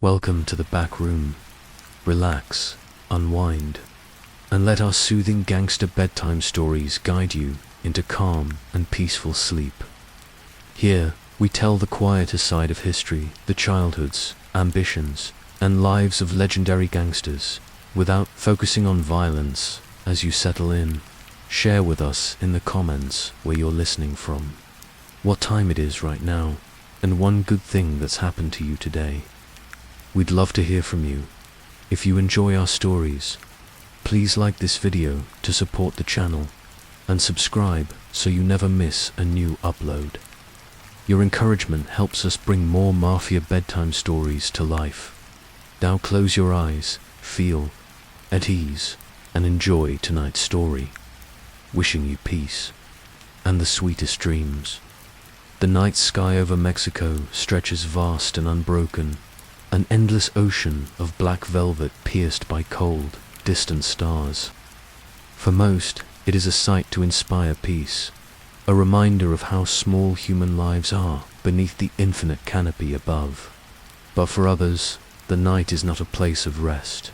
Welcome to the back room. Relax, unwind, and let our soothing gangster bedtime stories guide you into calm and peaceful sleep. Here, we tell the quieter side of history, the childhoods, ambitions, and lives of legendary gangsters, without focusing on violence. As you settle in, share with us in the comments where you're listening from, what time it is right now, and one good thing that's happened to you today. We'd love to hear from you. If you enjoy our stories, please like this video to support the channel and subscribe so you never miss a new upload. Your encouragement helps us bring more mafia bedtime stories to life. Now close your eyes, feel at ease, and enjoy tonight's story. Wishing you peace and the sweetest dreams. The night sky over Mexico stretches vast and unbroken, an endless ocean of black velvet pierced by cold, distant stars. For most, it is a sight to inspire peace, a reminder of how small human lives are beneath the infinite canopy above. But for others, the night is not a place of rest.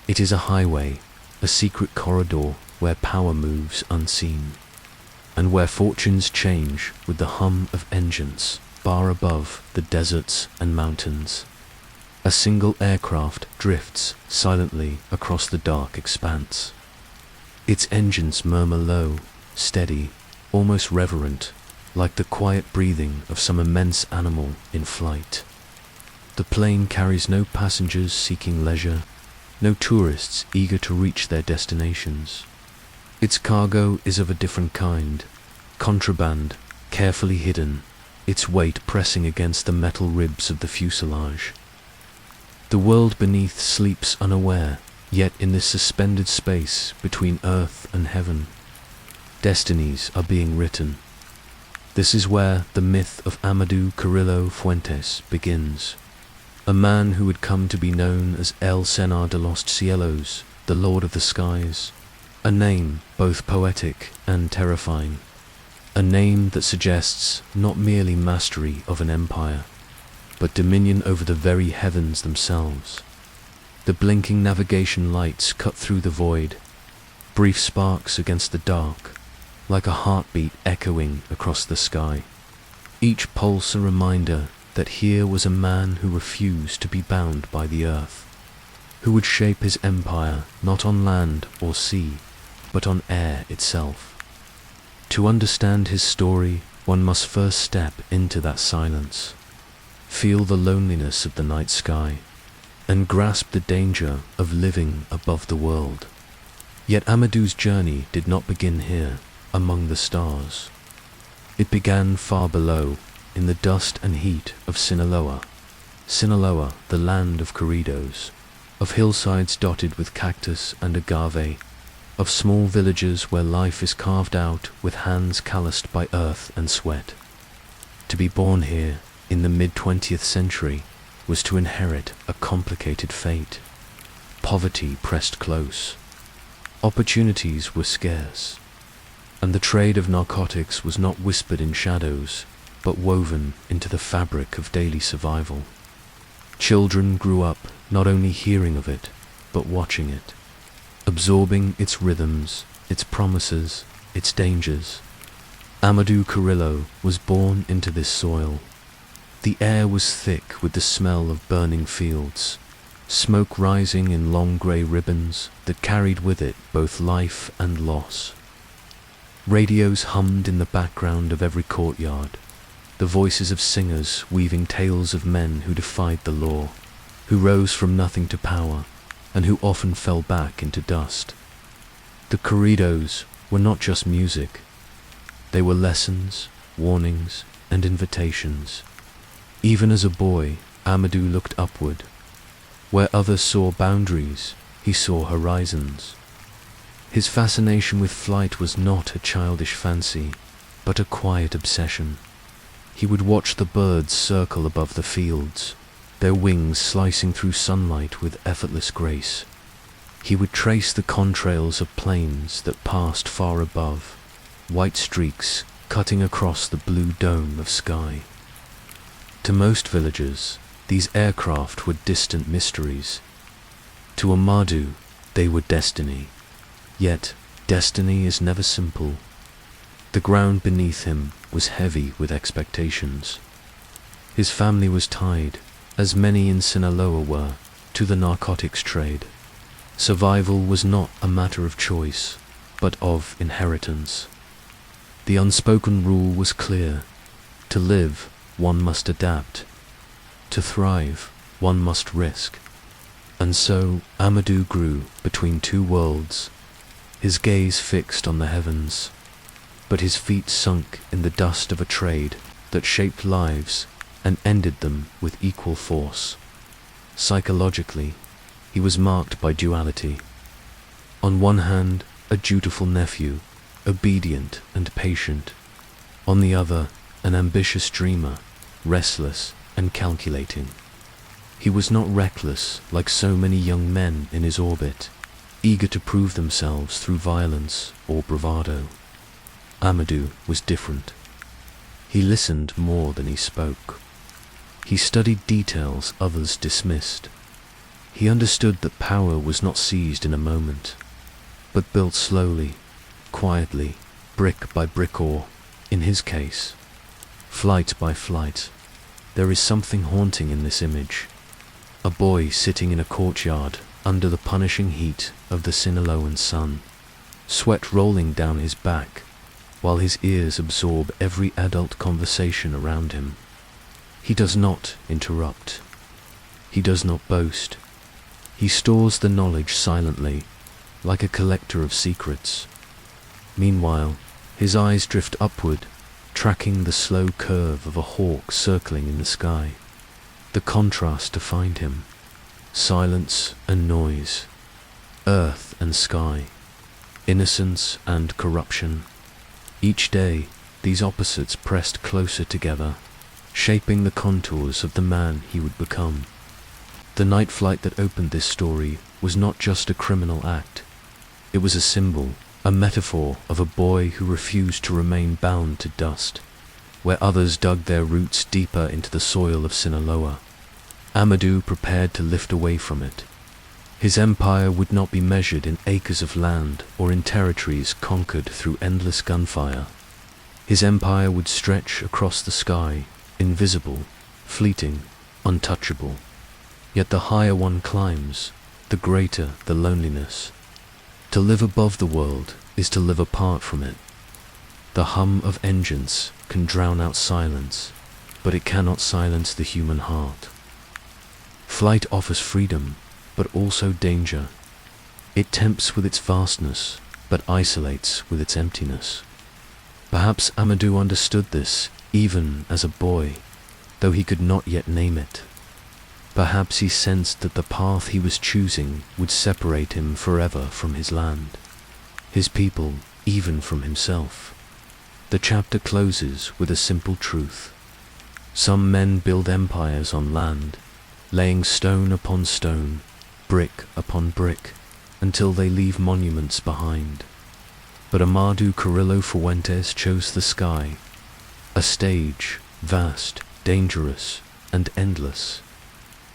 It is a highway, a secret corridor where power moves unseen, and where fortunes change with the hum of engines far above the deserts and mountains. A single aircraft drifts silently across the dark expanse. Its engines murmur low, steady, almost reverent, like the quiet breathing of some immense animal in flight. The plane carries no passengers seeking leisure, no tourists eager to reach their destinations. Its cargo is of a different kind, contraband, carefully hidden, its weight pressing against the metal ribs of the fuselage. The world beneath sleeps unaware, yet in this suspended space between earth and heaven, destinies are being written. This is where the myth of Amado Carrillo Fuentes begins, a man who would come to be known as El Señor de los Cielos, the Lord of the Skies, a name both poetic and terrifying, a name that suggests not merely mastery of an empire, but dominion over the very heavens themselves. The blinking navigation lights cut through the void, brief sparks against the dark, like a heartbeat echoing across the sky. Each pulse a reminder that here was a man who refused to be bound by the earth, who would shape his empire not on land or sea, but on air itself. To understand his story, one must first step into that silence, feel the loneliness of the night sky, and grasp the danger of living above the world. Yet Amado's journey did not begin here, among the stars. It began far below, in the dust and heat of Sinaloa. Sinaloa, the land of corridos, of hillsides dotted with cactus and agave, of small villages where life is carved out with hands calloused by earth and sweat. To be born here, in the mid-20th century, was to inherit a complicated fate. Poverty pressed close. Opportunities were scarce. And the trade of narcotics was not whispered in shadows, but woven into the fabric of daily survival. Children grew up not only hearing of it, but watching it, absorbing its rhythms, its promises, its dangers. Amado Carrillo was born into this soil. The air was thick with the smell of burning fields, smoke rising in long grey ribbons that carried with it both life and loss. Radios hummed in the background of every courtyard, the voices of singers weaving tales of men who defied the law, who rose from nothing to power, and who often fell back into dust. The corridos were not just music. They were lessons, warnings, and invitations. Even as a boy, Amado looked upward. Where others saw boundaries, he saw horizons. His fascination with flight was not a childish fancy, but a quiet obsession. He would watch the birds circle above the fields, their wings slicing through sunlight with effortless grace. He would trace the contrails of planes that passed far above, white streaks cutting across the blue dome of sky. To most villagers, these aircraft were distant mysteries. To Amado, they were destiny. Yet, destiny is never simple. The ground beneath him was heavy with expectations. His family was tied, as many in Sinaloa were, to the narcotics trade. Survival was not a matter of choice, but of inheritance. The unspoken rule was clear. To live, one must adapt. To thrive, one must risk. And so Amado grew between two worlds, his gaze fixed on the heavens, but his feet sunk in the dust of a trade that shaped lives and ended them with equal force. Psychologically, he was marked by duality. On one hand, a dutiful nephew, obedient and patient. On the other, an ambitious dreamer, restless and calculating. He was not reckless like so many young men in his orbit, eager to prove themselves through violence or bravado. Amado was different. He listened more than he spoke. He studied details others dismissed. He understood that power was not seized in a moment, but built slowly, quietly, brick by brick or, in his case, flight by flight. There is something haunting in this image. A boy sitting in a courtyard under the punishing heat of the Sinaloan sun, sweat rolling down his back, while his ears absorb every adult conversation around him. He does not interrupt. He does not boast. He stores the knowledge silently, like a collector of secrets. Meanwhile, his eyes drift upward, tracking the slow curve of a hawk circling in the sky. The contrast defined him. Silence and noise, earth and sky, innocence and corruption. Each day, these opposites pressed closer together, shaping the contours of the man he would become. The night flight that opened this story was not just a criminal act. It was a symbol, a metaphor of a boy who refused to remain bound to dust, where others dug their roots deeper into the soil of Sinaloa. Amado prepared to lift away from it. His empire would not be measured in acres of land or in territories conquered through endless gunfire. His empire would stretch across the sky, invisible, fleeting, untouchable. Yet the higher one climbs, the greater the loneliness. To live above the world is to live apart from it. The hum of engines can drown out silence, but it cannot silence the human heart. Flight offers freedom, but also danger. It tempts with its vastness, but isolates with its emptiness. Perhaps Amado understood this even as a boy, though he could not yet name it. Perhaps he sensed that the path he was choosing would separate him forever from his land, his people, even from himself. The chapter closes with a simple truth. Some men build empires on land, laying stone upon stone, brick upon brick, until they leave monuments behind. But Amado Carrillo Fuentes chose the sky, a stage, vast, dangerous, and endless.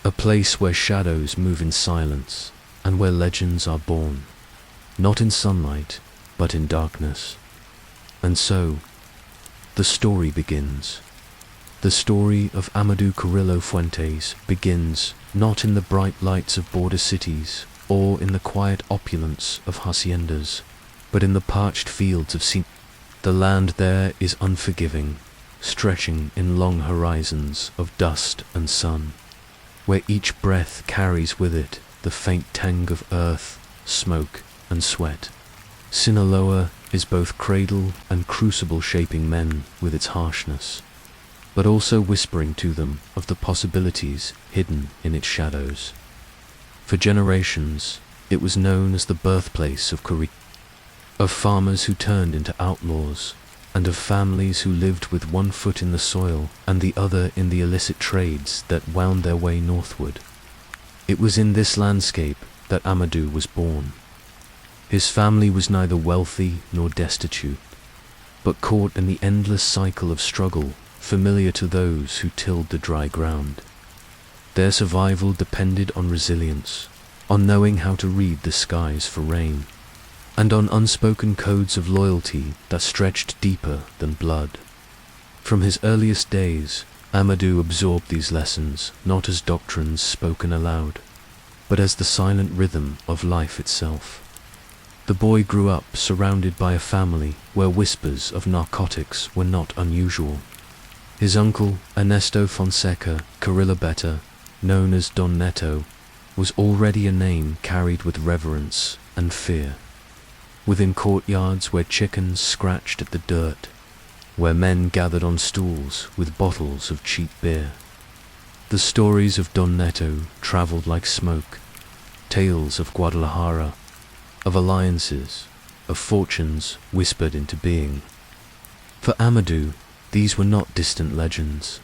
A place where shadows move in silence, and where legends are born, not in sunlight, but in darkness. And so, the story begins. The story of Amado Carrillo Fuentes begins not in the bright lights of border cities, or in the quiet opulence of haciendas, but in the parched fields of Sin. The land there is unforgiving, stretching in long horizons of dust and sun, where each breath carries with it the faint tang of earth, smoke, and sweat. Sinaloa is both cradle and crucible, shaping men with its harshness, but also whispering to them of the possibilities hidden in its shadows. For generations, it was known as the birthplace of farmers who turned into outlaws, and of families who lived with one foot in the soil and the other in the illicit trades that wound their way northward. It was in this landscape that Amado was born. His family was neither wealthy nor destitute, but caught in the endless cycle of struggle familiar to those who tilled the dry ground. Their survival depended on resilience, on knowing how to read the skies for rain, and on unspoken codes of loyalty that stretched deeper than blood. From his earliest days, Amado absorbed these lessons not as doctrines spoken aloud, but as the silent rhythm of life itself. The boy grew up surrounded by a family where whispers of narcotics were not unusual. His uncle, Ernesto Fonseca Carrillo, known as Don Neto, was already a name carried with reverence and fear. Within courtyards where chickens scratched at the dirt, where men gathered on stools with bottles of cheap beer, the stories of Don Neto traveled like smoke, tales of Guadalajara, of alliances, of fortunes whispered into being. For Amado, these were not distant legends.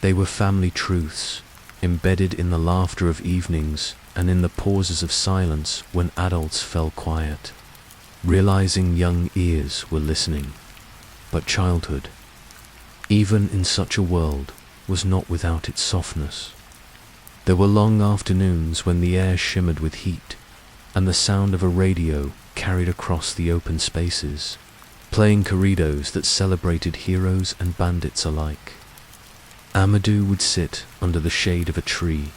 They were family truths, embedded in the laughter of evenings and in the pauses of silence when adults fell quiet, realizing young ears were listening. But childhood, even in such a world, was not without its softness. There were long afternoons when the air shimmered with heat, and the sound of a radio carried across the open spaces, playing corridos that celebrated heroes and bandits alike. Amado would sit under the shade of a tree,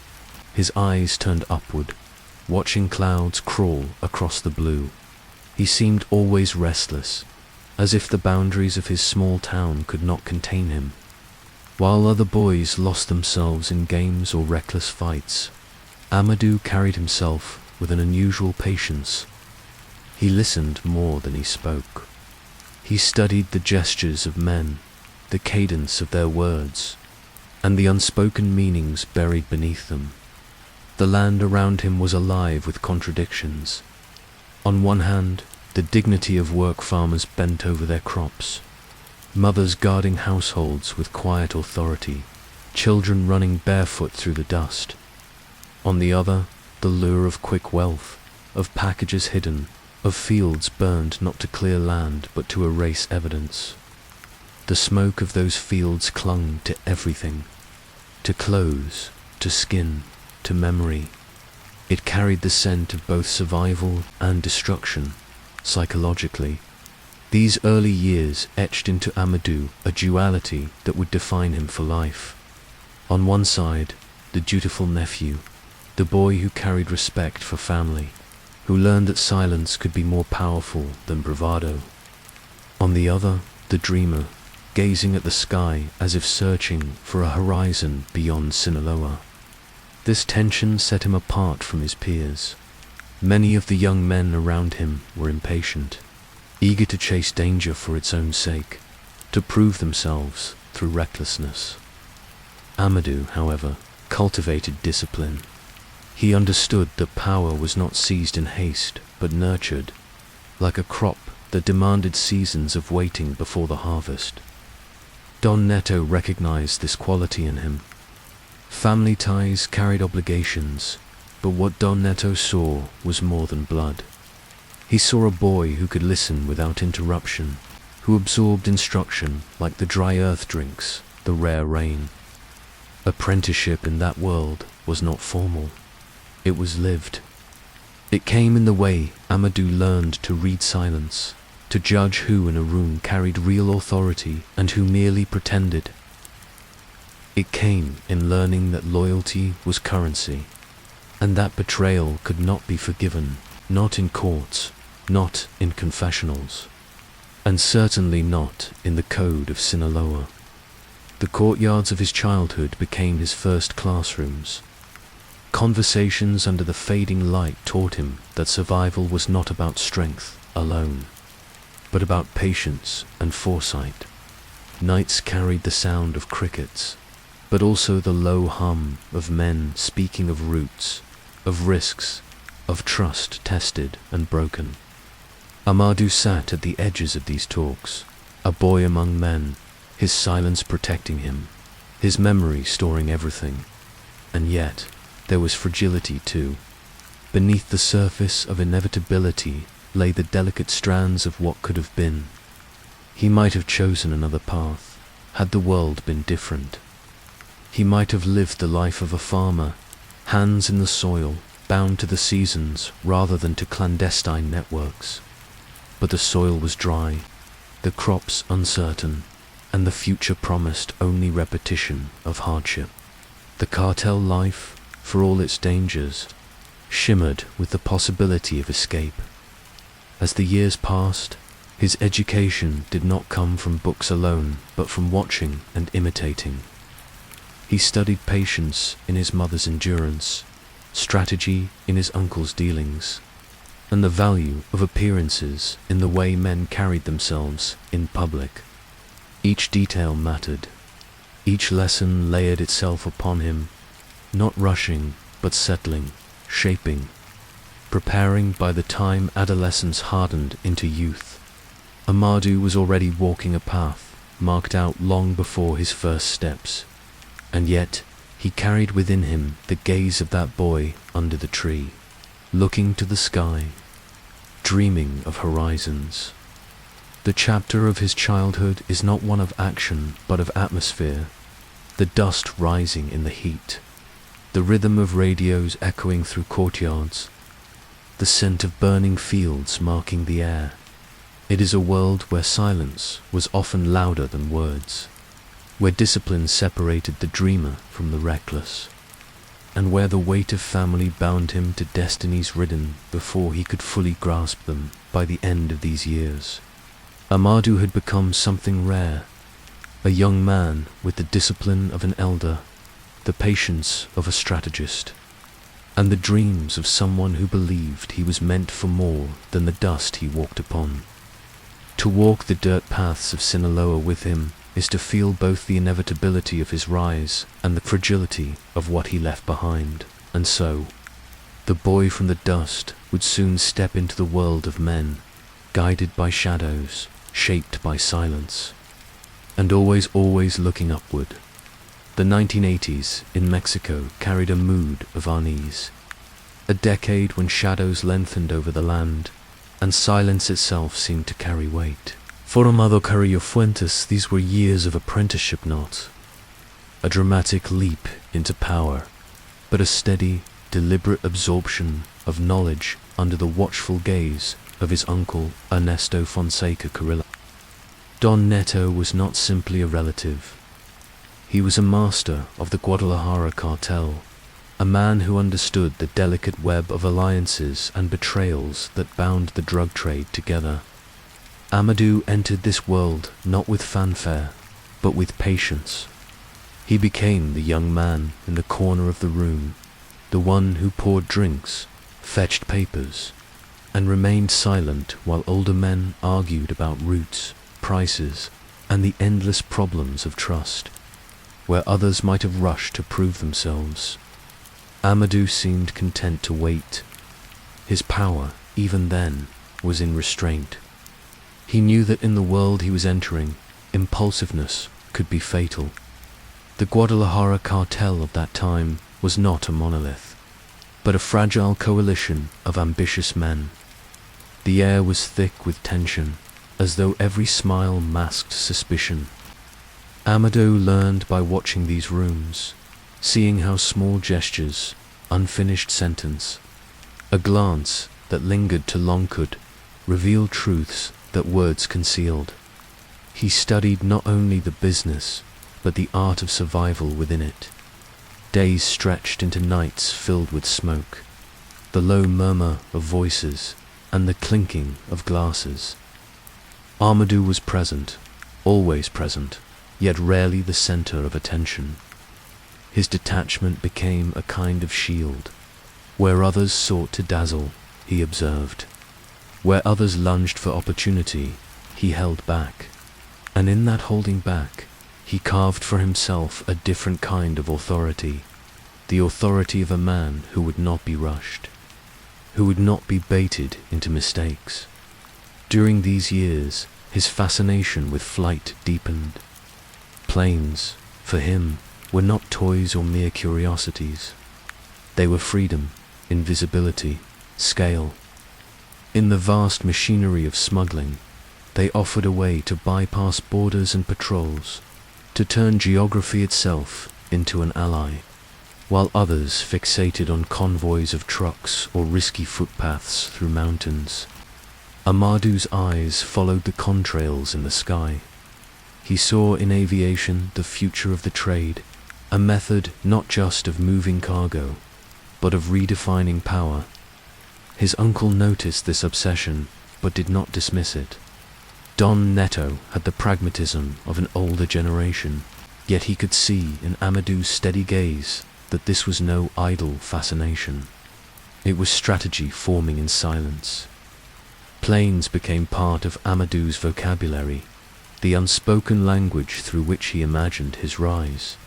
his eyes turned upward, watching clouds crawl across the blue. He seemed always restless, as if the boundaries of his small town could not contain him. While other boys lost themselves in games or reckless fights, Amado carried himself with an unusual patience. He listened more than he spoke. He studied the gestures of men, the cadence of their words, and the unspoken meanings buried beneath them. The land around him was alive with contradictions. On one hand, the dignity of work farmers bent over their crops, mothers guarding households with quiet authority, children running barefoot through the dust. On the other, the lure of quick wealth, of packages hidden, of fields burned not to clear land but to erase evidence. The smoke of those fields clung to everything, to clothes, to skin, to memory. It carried the scent of both survival and destruction. Psychologically, these early years etched into Amado a duality that would define him for life. On one side, the dutiful nephew, the boy who carried respect for family, who learned that silence could be more powerful than bravado. On the other, the dreamer, gazing at the sky as if searching for a horizon beyond Sinaloa. This tension set him apart from his peers. Many of the young men around him were impatient, eager to chase danger for its own sake, to prove themselves through recklessness. Amado, however, cultivated discipline. He understood that power was not seized in haste, but nurtured, like a crop that demanded seasons of waiting before the harvest. Don Neto recognized this quality in him. Family ties carried obligations, but what Don Neto saw was more than blood. He saw a boy who could listen without interruption, who absorbed instruction like the dry earth drinks the rare rain. Apprenticeship in that world was not formal. It was lived. It came in the way Amado learned to read silence, to judge who in a room carried real authority and who merely pretended. It came in learning that loyalty was currency, and that betrayal could not be forgiven, not in courts, not in confessionals, and certainly not in the code of Sinaloa. The courtyards of his childhood became his first classrooms. Conversations under the fading light taught him that survival was not about strength alone, but about patience and foresight. Nights carried the sound of crickets, but also the low hum of men speaking of roots, of risks, of trust tested and broken. Amado sat at the edges of these talks, a boy among men, his silence protecting him, his memory storing everything. And yet, there was fragility too. Beneath the surface of inevitability lay the delicate strands of what could have been. He might have chosen another path, had the world been different. He might have lived the life of a farmer, hands in the soil, bound to the seasons rather than to clandestine networks. But the soil was dry, the crops uncertain, and the future promised only repetition of hardship. The cartel life, for all its dangers, shimmered with the possibility of escape. As the years passed, his education did not come from books alone, but from watching and imitating. He studied patience in his mother's endurance, strategy in his uncle's dealings, and the value of appearances in the way men carried themselves in public. Each detail mattered. Each lesson layered itself upon him, not rushing, but settling, shaping, preparing by the time adolescence hardened into youth. Amado was already walking a path marked out long before his first steps, and yet he carried within him the gaze of that boy under the tree, looking to the sky, dreaming of horizons. The chapter of his childhood is not one of action, but of atmosphere, the dust rising in the heat, the rhythm of radios echoing through courtyards, the scent of burning fields marking the air. It is a world where silence was often louder than words, where discipline separated the dreamer from the reckless, and where the weight of family bound him to destinies ridden before he could fully grasp them by the end of these years. Amado had become something rare, a young man with the discipline of an elder, the patience of a strategist, and the dreams of someone who believed he was meant for more than the dust he walked upon. To walk the dirt paths of Sinaloa with him is to feel both the inevitability of his rise and the fragility of what he left behind. And so, the boy from the dust would soon step into the world of men, guided by shadows, shaped by silence, and always looking upward. The 1980s in Mexico carried a mood of unease, a decade when shadows lengthened over the land, and silence itself seemed to carry weight. For Amado Carrillo Fuentes, these were years of apprenticeship, not a dramatic leap into power, but a steady, deliberate absorption of knowledge under the watchful gaze of his uncle Ernesto Fonseca Carrillo. Don Neto was not simply a relative. He was a master of the Guadalajara cartel, a man who understood the delicate web of alliances and betrayals that bound the drug trade together. Amado entered this world not with fanfare, but with patience. He became the young man in the corner of the room, the one who poured drinks, fetched papers, and remained silent while older men argued about routes, prices, and the endless problems of trust. Where others might have rushed to prove themselves, Amado seemed content to wait. His power, even then, was in restraint. He knew that in the world he was entering, impulsiveness could be fatal. The Guadalajara cartel of that time was not a monolith, but a fragile coalition of ambitious men. The air was thick with tension, as though every smile masked suspicion. Amado learned by watching these rooms, seeing how small gestures, unfinished sentence, a glance that lingered too long could reveal truths that words concealed. He studied not only the business, but the art of survival within it. Days stretched into nights filled with smoke, the low murmur of voices, and the clinking of glasses. Amado was present, always present, yet rarely the center of attention. His detachment became a kind of shield. Where others sought to dazzle, he observed. Where others lunged for opportunity, he held back. And in that holding back, he carved for himself a different kind of authority, the authority of a man who would not be rushed, who would not be baited into mistakes. During these years, his fascination with flight deepened. Planes, for him, were not toys or mere curiosities. They were freedom, invisibility, scale. In the vast machinery of smuggling, they offered a way to bypass borders and patrols, to turn geography itself into an ally, while others fixated on convoys of trucks or risky footpaths through mountains. Amado's eyes followed the contrails in the sky. He saw in aviation the future of the trade, a method not just of moving cargo, but of redefining power. His uncle noticed this obsession, but did not dismiss it. Don Neto had the pragmatism of an older generation, yet he could see in Amado's steady gaze that this was no idle fascination. It was strategy forming in silence. Planes became part of Amado's vocabulary, the unspoken language through which he imagined his rise.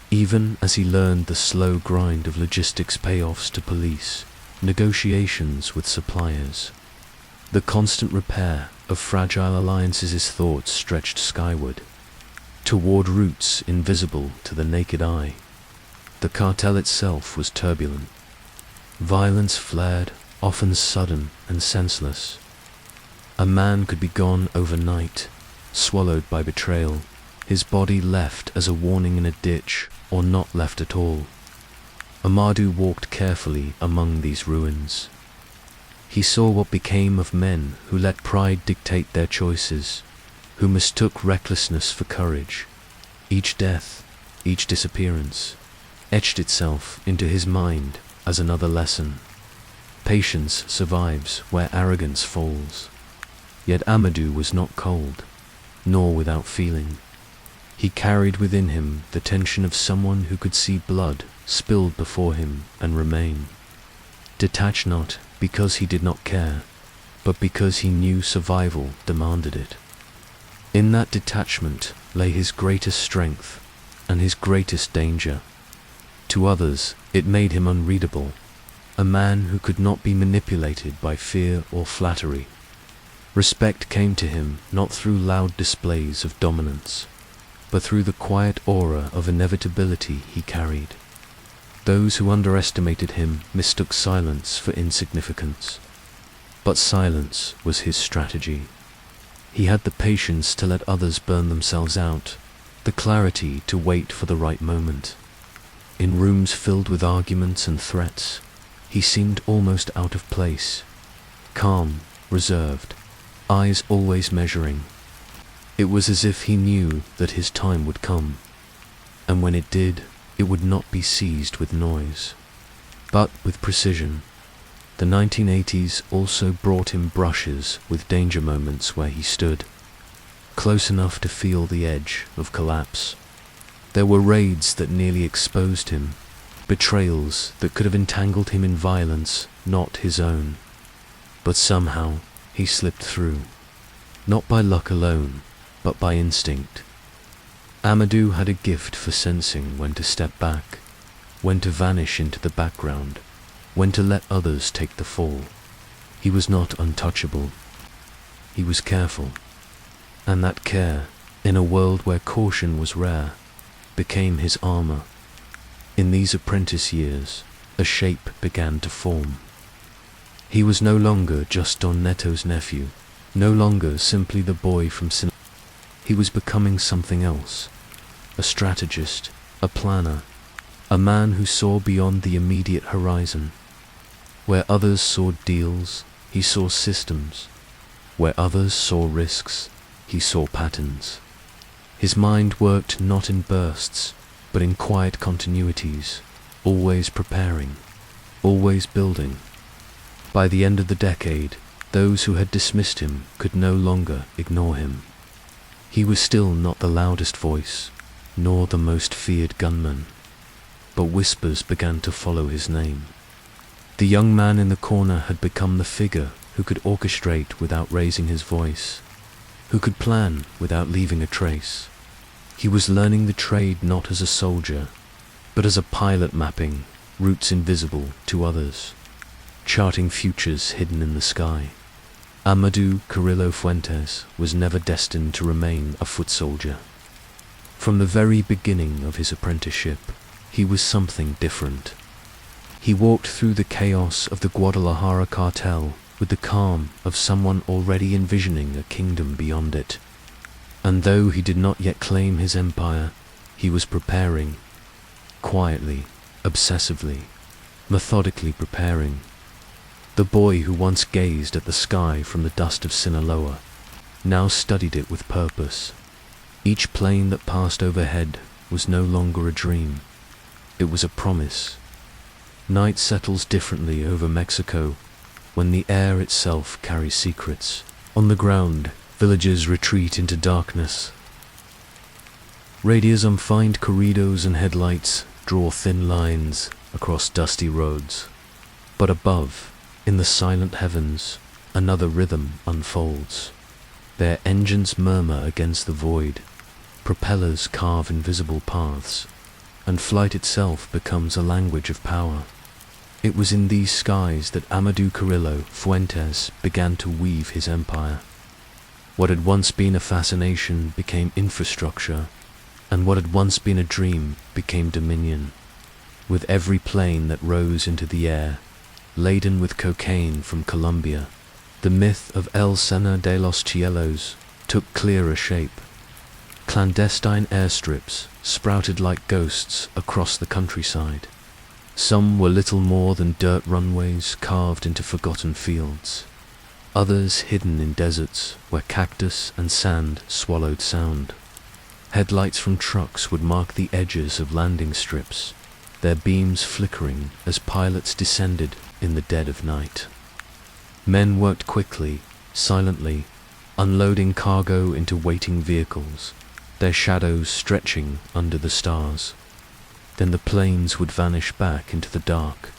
Even as he learned the slow grind of logistics payoffs to police, negotiations with suppliers, the constant repair of fragile alliances, his thoughts stretched skyward, toward routes invisible to the naked eye. The cartel itself was turbulent. Violence flared, often sudden and senseless. A man could be gone overnight, swallowed by betrayal, his body left as a warning in a ditch, or not left at all. Amado walked carefully among these ruins. He saw what became of men who let pride dictate their choices, who mistook recklessness for courage. Each death, each disappearance, etched itself into his mind as another lesson. Patience survives where arrogance falls. Yet Amado was not cold, nor without feeling. He carried within him the tension of someone who could see blood spilled before him and remain. Detached not because he did not care, but because he knew survival demanded it. In that detachment lay his greatest strength and his greatest danger. To others, it made him unreadable, a man who could not be manipulated by fear or flattery. Respect came to him not through loud displays of dominance, but through the quiet aura of inevitability he carried. Those who underestimated him mistook silence for insignificance. But silence was his strategy. He had the patience to let others burn themselves out, the clarity to wait for the right moment. In rooms filled with arguments and threats, he seemed almost out of place, calm, reserved, eyes always measuring. It was as if he knew that his time would come, and when it did, it would not be seized with noise, but with precision. The 1980s also brought him brushes with danger moments where he stood, close enough to feel the edge of collapse. There were raids that nearly exposed him, betrayals that could have entangled him in violence not his own. But somehow he slipped through, not by luck alone, but by instinct. Amado had a gift for sensing when to step back, when to vanish into the background, when to let others take the fall. He was not untouchable. He was careful, and that care, in a world where caution was rare, became his armor. In these apprentice years, a shape began to form. He was no longer just Don Neto's nephew, no longer simply the boy from Sin. He was becoming something else, a strategist, a planner, a man who saw beyond the immediate horizon. Where others saw deals, he saw systems. Where others saw risks, he saw patterns. His mind worked not in bursts, but in quiet continuities, always preparing, always building. By the end of the decade, those who had dismissed him could no longer ignore him. He was still not the loudest voice, nor the most feared gunman, but whispers began to follow his name. The young man in the corner had become the figure who could orchestrate without raising his voice, who could plan without leaving a trace. He was learning the trade not as a soldier, but as a pilot mapping routes invisible to others, charting futures hidden in the sky. Amado Carrillo Fuentes was never destined to remain a foot soldier. From the very beginning of his apprenticeship, he was something different. He walked through the chaos of the Guadalajara cartel with the calm of someone already envisioning a kingdom beyond it. And though he did not yet claim his empire, he was preparing, quietly, obsessively, methodically preparing. The boy who once gazed at the sky from the dust of Sinaloa now studied it with purpose. Each plane that passed overhead was no longer a dream. It was a promise. Night settles differently over Mexico when the air itself carries secrets. On the ground, villagers retreat into darkness. Radios unfind corridos and headlights draw thin lines across dusty roads. But above, in the silent heavens, another rhythm unfolds. Their engines murmur against the void, propellers carve invisible paths, and flight itself becomes a language of power. It was in these skies that Amado Carrillo Fuentes began to weave his empire. What had once been a fascination became infrastructure, and what had once been a dream became dominion. With every plane that rose into the air, laden with cocaine from Colombia, the myth of El Sena de los Cielos took clearer shape. Clandestine airstrips sprouted like ghosts across the countryside. Some were little more than dirt runways carved into forgotten fields. Others hidden in deserts where cactus and sand swallowed sound. Headlights from trucks would mark the edges of landing strips, their beams flickering as pilots descended in the dead of night. Men worked quickly, silently, unloading cargo into waiting vehicles, their shadows stretching under the stars. Then the planes would vanish back into the dark,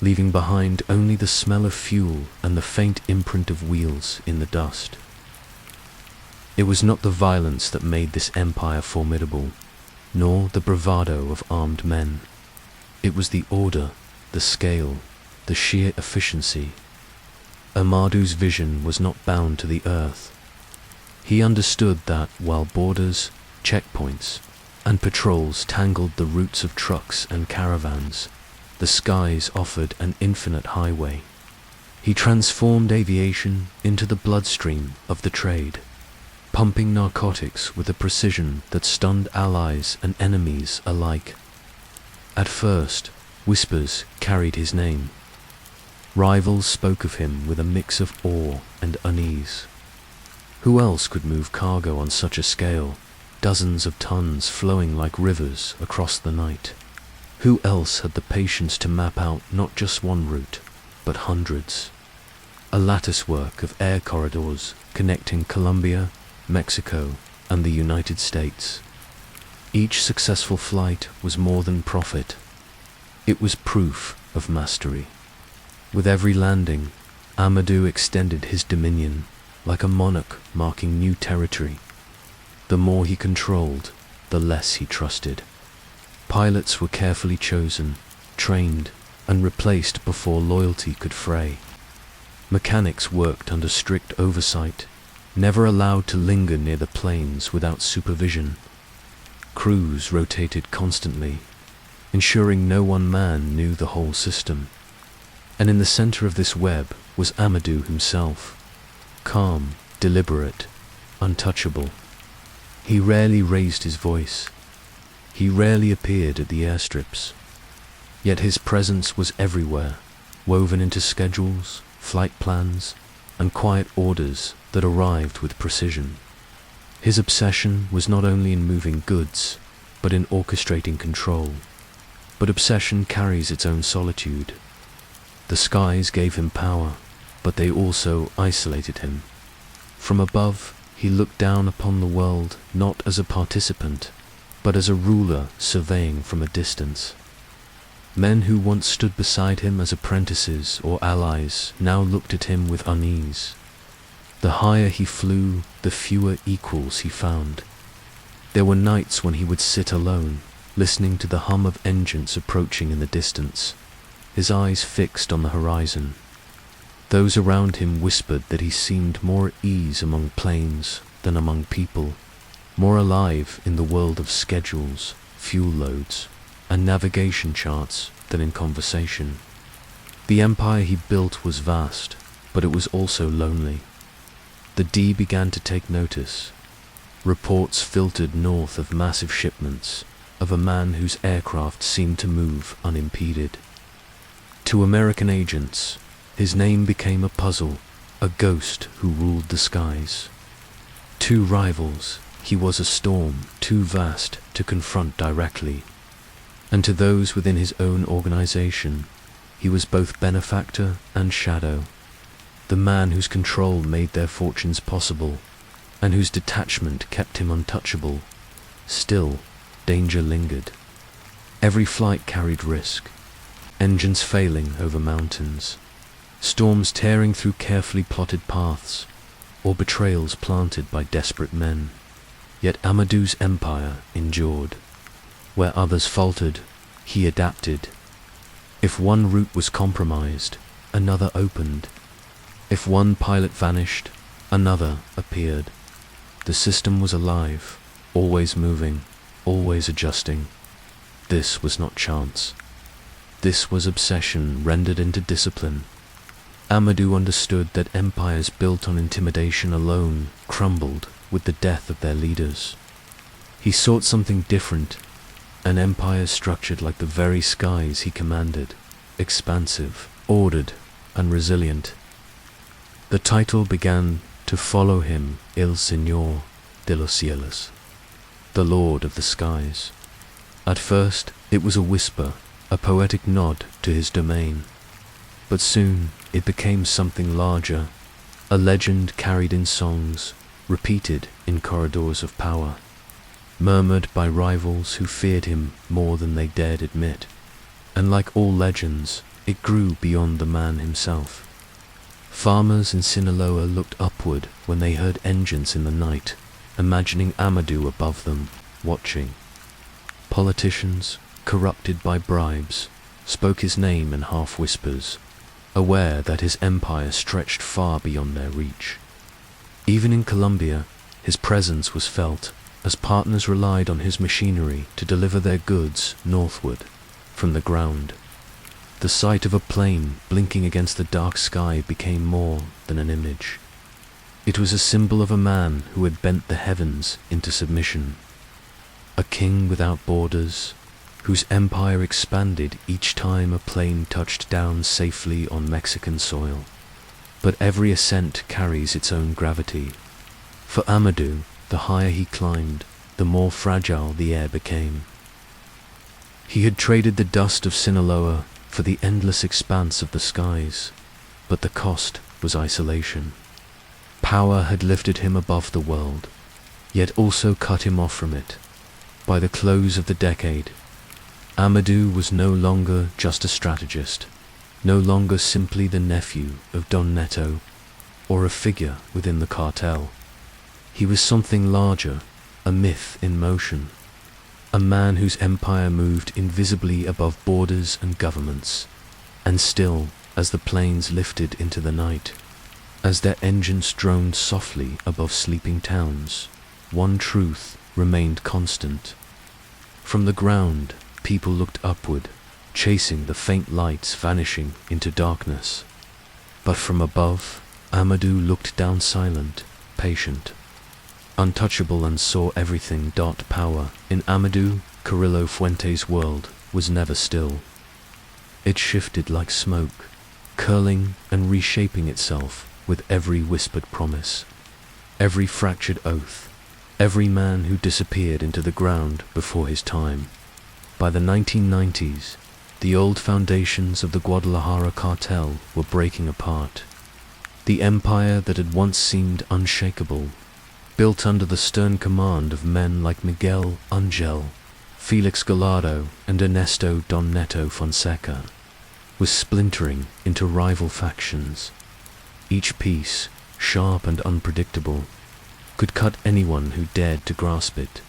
leaving behind only the smell of fuel and the faint imprint of wheels in the dust. It was not the violence that made this empire formidable, nor the bravado of armed men. It was the order, the scale, the sheer efficiency. Amado's vision was not bound to the earth. He understood that while borders, checkpoints, and patrols tangled the routes of trucks and caravans, the skies offered an infinite highway. He transformed aviation into the bloodstream of the trade, pumping narcotics with a precision that stunned allies and enemies alike. At first, whispers carried his name. Rivals spoke of him with a mix of awe and unease. Who else could move cargo on such a scale, dozens of tons flowing like rivers across the night? Who else had the patience to map out not just one route, but hundreds? A latticework of air corridors connecting Colombia, Mexico, and the United States. Each successful flight was more than profit. It was proof of mastery. With every landing, Amado extended his dominion, like a monarch marking new territory. The more he controlled, the less he trusted. Pilots were carefully chosen, trained, and replaced before loyalty could fray. Mechanics worked under strict oversight, never allowed to linger near the planes without supervision. Crews rotated constantly, ensuring no one man knew the whole system. And in the center of this web was Amado himself, calm, deliberate, untouchable. He rarely raised his voice. He rarely appeared at the airstrips. Yet his presence was everywhere, woven into schedules, flight plans, and quiet orders that arrived with precision. His obsession was not only in moving goods, but in orchestrating control. But obsession carries its own solitude. The skies gave him power, but they also isolated him. From above, he looked down upon the world not as a participant, but as a ruler surveying from a distance. Men who once stood beside him as apprentices or allies now looked at him with unease. The higher he flew, the fewer equals he found. There were nights when he would sit alone, listening to the hum of engines approaching in the distance, his eyes fixed on the horizon. Those around him whispered that he seemed more at ease among planes than among people, more alive in the world of schedules, fuel loads, and navigation charts than in conversation. The empire he built was vast, but it was also lonely. The D began to take notice. Reports filtered north of massive shipments, of a man whose aircraft seemed to move unimpeded. To American agents, his name became a puzzle, a ghost who ruled the skies. To rivals, he was a storm too vast to confront directly. And to those within his own organization, he was both benefactor and shadow, the man whose control made their fortunes possible, and whose detachment kept him untouchable. Still, danger lingered. Every flight carried risk, engines failing over mountains, storms tearing through carefully plotted paths, or betrayals planted by desperate men. Yet Amado's empire endured. Where others faltered, he adapted. If one route was compromised, another opened. If one pilot vanished, another appeared. The system was alive, always moving, always adjusting. This was not chance. This was obsession rendered into discipline. Amado understood that empires built on intimidation alone crumbled with the death of their leaders. He sought something different, an empire structured like the very skies he commanded, expansive, ordered, and resilient. The title began to follow him, El Señor de los Cielos, the Lord of the Skies. At first, it was a whisper, a poetic nod to his domain. But soon, it became something larger, a legend carried in songs, repeated in corridors of power, murmured by rivals who feared him more than they dared admit. And like all legends, it grew beyond the man himself. Farmers in Sinaloa looked upward when they heard engines in the night, imagining Amado above them, watching. Politicians, corrupted by bribes, spoke his name in half whispers, aware that his empire stretched far beyond their reach. Even in Colombia, his presence was felt, as partners relied on his machinery to deliver their goods northward, from the ground. The sight of a plane blinking against the dark sky became more than an image. It was a symbol of a man who had bent the heavens into submission. A king without borders, whose empire expanded each time a plane touched down safely on Mexican soil. But every ascent carries its own gravity. For Amado, the higher he climbed, the more fragile the air became. He had traded the dust of Sinaloa for the endless expanse of the skies, but the cost was isolation. Power had lifted him above the world, yet also cut him off from it. By the close of the decade, Amado was no longer just a strategist, no longer simply the nephew of Don Neto, or a figure within the cartel. He was something larger, a myth in motion, a man whose empire moved invisibly above borders and governments. And still, as the planes lifted into the night, as their engines droned softly above sleeping towns, one truth remained constant. From the ground, people looked upward, chasing the faint lights vanishing into darkness. But from above, Amado looked down silent, patient, untouchable, and saw everything. Power in Amado Carrillo Fuentes' world was never still. It shifted like smoke, curling and reshaping itself with every whispered promise, every fractured oath, every man who disappeared into the ground before his time. By the 1990s, the old foundations of the Guadalajara cartel were breaking apart. The empire that had once seemed unshakable, built under the stern command of men like Miguel Angel, Felix Gallardo, and Ernesto Don Neto Fonseca, was splintering into rival factions. Each piece, sharp and unpredictable, could cut anyone who dared to grasp it.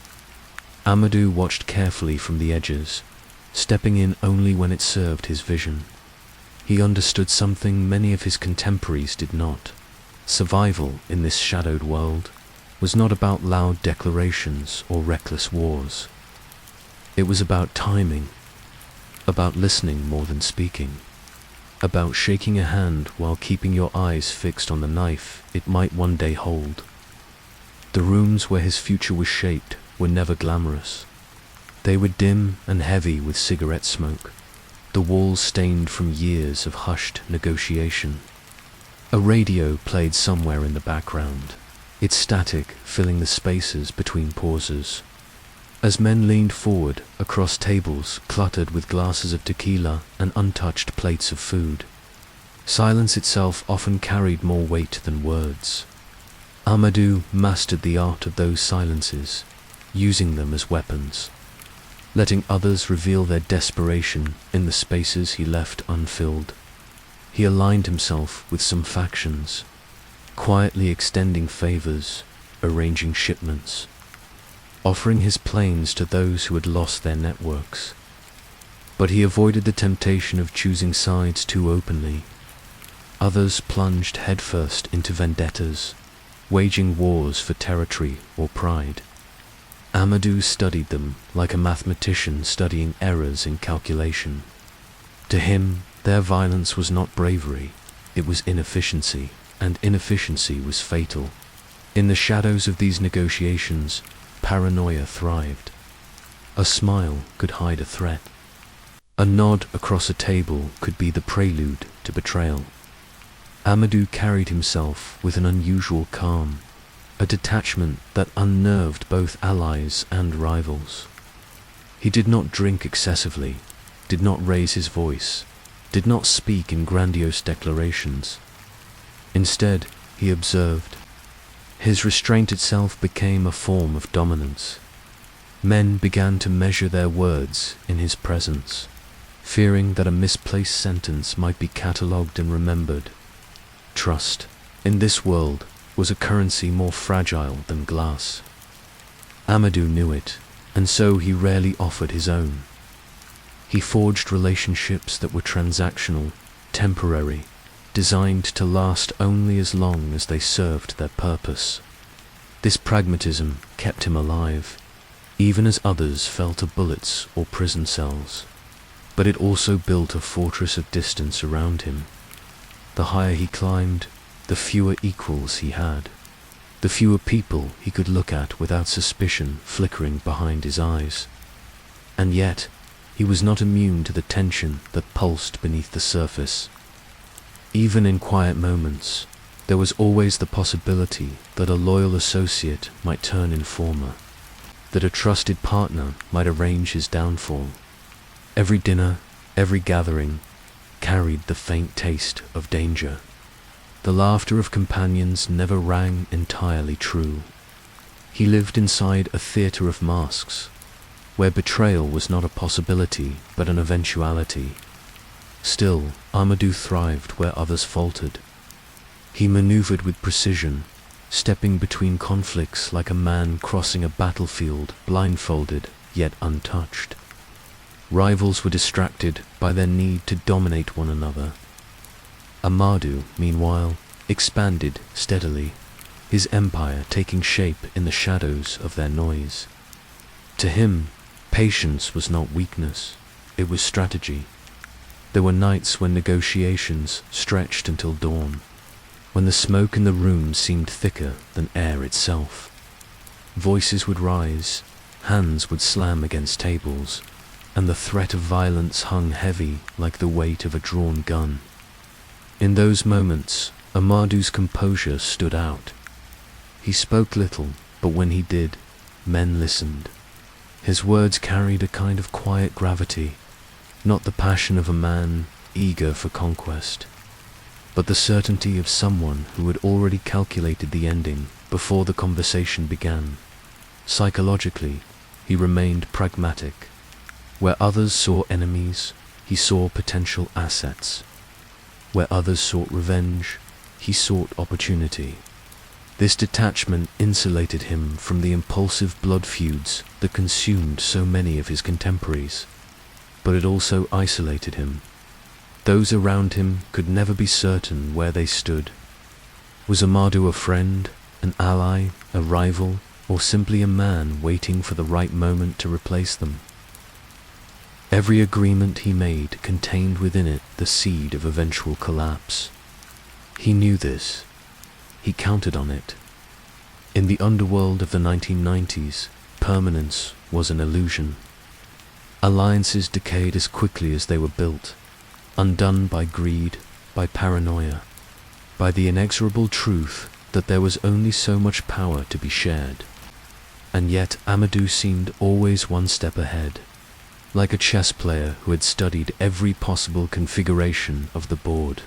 Amado watched carefully from the edges, stepping in only when it served his vision. He understood something many of his contemporaries did not. Survival in this shadowed world was not about loud declarations or reckless wars. It was about timing, about listening more than speaking, about shaking a hand while keeping your eyes fixed on the knife it might one day hold. The rooms where his future was shaped were never glamorous. They were dim and heavy with cigarette smoke, the walls stained from years of hushed negotiation. A radio played somewhere in the background, its static filling the spaces between pauses. As men leaned forward across tables cluttered with glasses of tequila and untouched plates of food, silence itself often carried more weight than words. Amado mastered the art of those silences, using them as weapons, letting others reveal their desperation in the spaces he left unfilled. He aligned himself with some factions, quietly extending favors, arranging shipments, offering his planes to those who had lost their networks. But he avoided the temptation of choosing sides too openly. Others plunged headfirst into vendettas, waging wars for territory or pride. Amado studied them like a mathematician studying errors in calculation. To him, their violence was not bravery, it was inefficiency, and inefficiency was fatal. In the shadows of these negotiations, paranoia thrived. A smile could hide a threat. A nod across a table could be the prelude to betrayal. Amado carried himself with an unusual calm, a detachment that unnerved both allies and rivals. He did not drink excessively, did not raise his voice, did not speak in grandiose declarations. Instead, he observed. His restraint itself became a form of dominance. Men began to measure their words in his presence, fearing that a misplaced sentence might be catalogued and remembered. Trust, in this world, was a currency more fragile than glass. Amado knew it, and so he rarely offered his own. He forged relationships that were transactional, temporary, designed to last only as long as they served their purpose. This pragmatism kept him alive, even as others fell to bullets or prison cells. But it also built a fortress of distance around him. The higher he climbed, the fewer equals he had, the fewer people he could look at without suspicion flickering behind his eyes. And yet, he was not immune to the tension that pulsed beneath the surface. Even in quiet moments, there was always the possibility that a loyal associate might turn informer, that a trusted partner might arrange his downfall. Every dinner, every gathering, carried the faint taste of danger. The laughter of companions never rang entirely true. He lived inside a theater of masks, where betrayal was not a possibility but an eventuality. Still, Amado thrived where others faltered. He maneuvered with precision, stepping between conflicts like a man crossing a battlefield, blindfolded yet untouched. Rivals were distracted by their need to dominate one another. Amado, meanwhile, expanded steadily, his empire taking shape in the shadows of their noise. To him, patience was not weakness, it was strategy. There were nights when negotiations stretched until dawn, when the smoke in the room seemed thicker than air itself. Voices would rise, hands would slam against tables, and the threat of violence hung heavy like the weight of a drawn gun. In those moments, Amado's composure stood out. He spoke little, but when he did, men listened. His words carried a kind of quiet gravity, not the passion of a man eager for conquest, but the certainty of someone who had already calculated the ending before the conversation began. Psychologically, he remained pragmatic. Where others saw enemies, he saw potential assets. Where others sought revenge, he sought opportunity. This detachment insulated him from the impulsive blood feuds that consumed so many of his contemporaries, but it also isolated him. Those around him could never be certain where they stood. Was Amado a friend, an ally, a rival, or simply a man waiting for the right moment to replace them? Every agreement he made contained within it the seed of eventual collapse. He knew this. He counted on it. In the underworld of the 1990s, permanence was an illusion. Alliances decayed as quickly as they were built, undone by greed, by paranoia, by the inexorable truth that there was only so much power to be shared. And yet Amado seemed always one step ahead, like a chess player who had studied every possible configuration of the board.